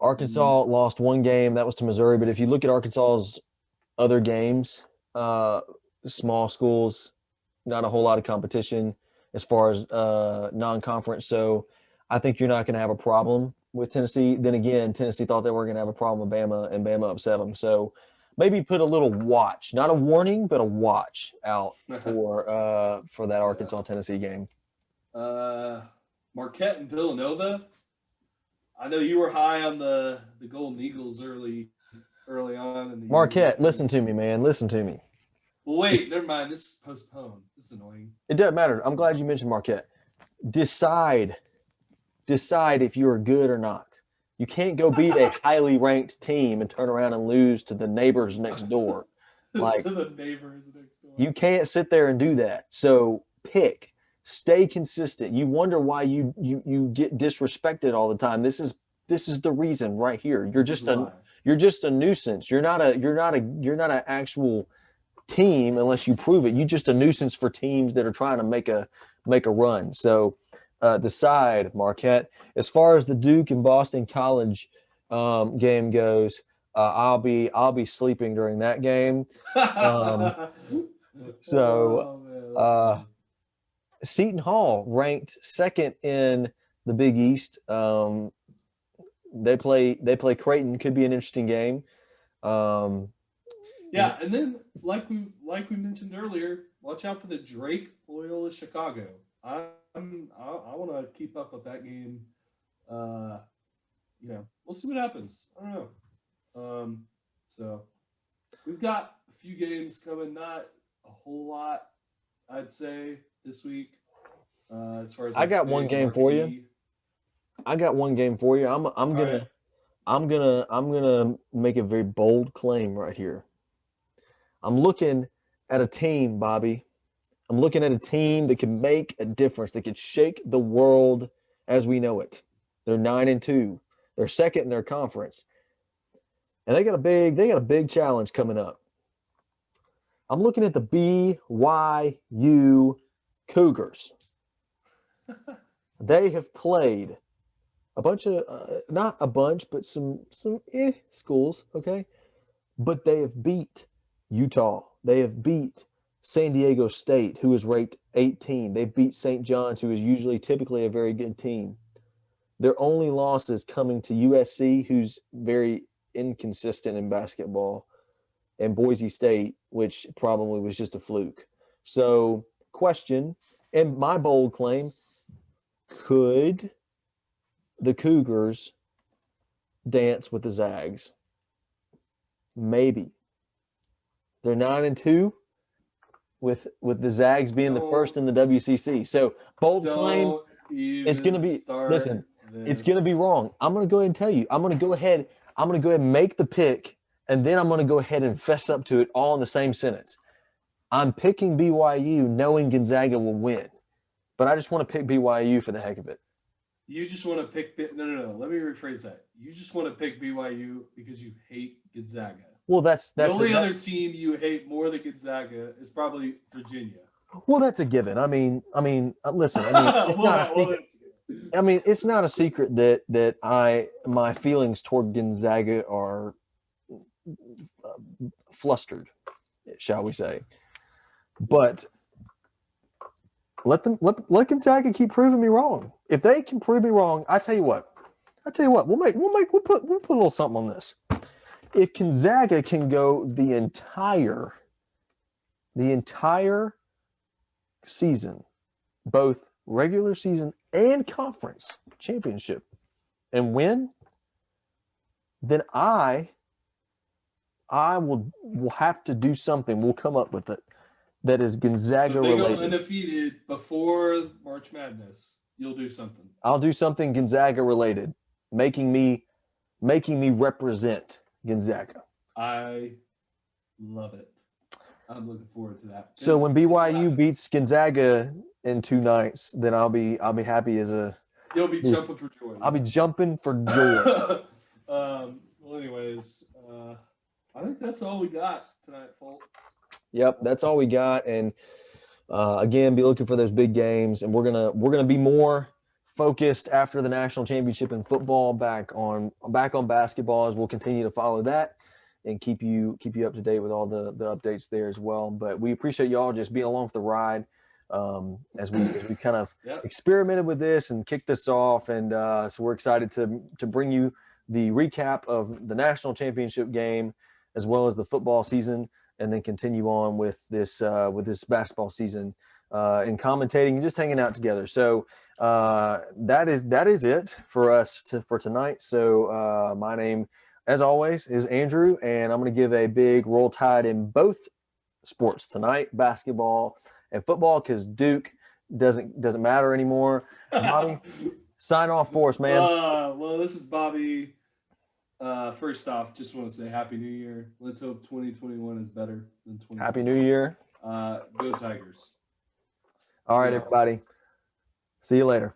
Arkansas lost one game, that was to Missouri. But if you look at Arkansas's other games, uh, small schools, not a whole lot of competition as far as non-conference. So I think you're not going to have a problem with Tennessee. Then again, Tennessee thought they were going to have a problem with Bama, and Bama upset them. So maybe put a little watch, not a warning, but a watch out for that yeah. Arkansas Tennessee game. Uh, Marquette and Villanova. I know you were high on the Golden Eagles early on in the year. Marquette, listen to me, man. Listen to me. Well, wait, never mind. This is postponed. This is annoying. It doesn't matter. I'm glad you mentioned Marquette. Decide if you're good or not. You can't go beat a highly ranked team and turn around and lose to the neighbors next door. Like To the neighbors next door. you can't sit there and do that. So pick, stay consistent. You wonder why you get disrespected all the time. This is the reason right here. You're just a nuisance. You're not an actual team unless you prove it. You're just a nuisance for teams that are trying to make a run. So decide, Marquette. As far as the Duke and Boston College game goes, I'll be sleeping during that game. Um, so Oh man, that's uh, funny. Seton Hall ranked second in the Big East. They play Creighton. Could be an interesting game. Um, Yeah, and then like we mentioned earlier, watch out for the Drake Loyola Chicago. I want to keep up with that game. Uh, we'll see what happens. I don't know. So we've got a few games coming, not a whole lot, I'd say, this week. As far as I like got one big game for you. marquee. I got one game for you. I'm All right. gonna I'm gonna make a very bold claim right here. I'm looking at a team, Bobby. I'm looking at a team that can make a difference, that could shake the world as we know it. They're 9-2. They're second in their conference. And they got a big challenge coming up. I'm looking at the BYU Cougars. They have played a bunch of not a bunch, but some schools, okay? But they have beat Utah. They have beat San Diego State, who is ranked 18. They beat St. John's, who is usually typically a very good team. Their only loss is coming to USC, who's very inconsistent in basketball, and Boise State, which probably was just a fluke. So, question, and my bold claim, could the Cougars dance with the Zags? Maybe. They're 9-2 with the Zags being the first in the WCC. So bold claim. Don't It's even gonna be listen. start It's gonna be this. wrong. I'm gonna go ahead and tell you. I'm gonna go ahead and make the pick, and then I'm gonna go ahead and fess up to it all in the same sentence. I'm picking BYU, knowing Gonzaga will win, but I just want to pick BYU for the heck of it. You just want to pick. No. Let me rephrase that. You just want to pick BYU because you hate Gonzaga. Well, The only other team you hate more than Gonzaga is probably Virginia. well, that's a given. I mean, listen. I mean, it's not. I mean, it's not a secret that my feelings toward Gonzaga are flustered, shall we say? But let Gonzaga keep proving me wrong. If they can prove me wrong, I tell you what, we'll put a little something on this. If Gonzaga can go the entire season, both regular season and conference championship, and win, then I will have to do something. We'll come up with it that is Gonzaga So if they go related. undefeated before March Madness, you'll do something. I'll do something Gonzaga related, making me represent Gonzaga. I love it. I'm looking forward to that. So when BYU beats Gonzaga in 2 nights, then I'll be happy as a. You'll be jumping for joy. I'll be jumping for joy. Well, anyways, I think that's all we got tonight, folks. Yep, that's all we got. And again, be looking for those big games. And we're gonna be more focused after the national championship in football, back on basketball, as we'll continue to follow that and keep you up to date with all the updates there as well. But we appreciate y'all just being along for the ride as we kind of experimented with this and kicked this off. And so we're excited to bring you the recap of the national championship game as well as the football season, and then continue on with this basketball season and commentating and just hanging out together. So that is it for us for tonight. So my name, as always, is Andrew, and I'm going to give a big Roll Tide in both sports tonight, basketball and football, because Duke doesn't matter anymore. Bobby, sign off for us, man. Well, this is Bobby. First off, just want to say Happy New Year. Let's hope 2021 is better than 2020. Happy New Year. Go Tigers. All right, everybody. See you later.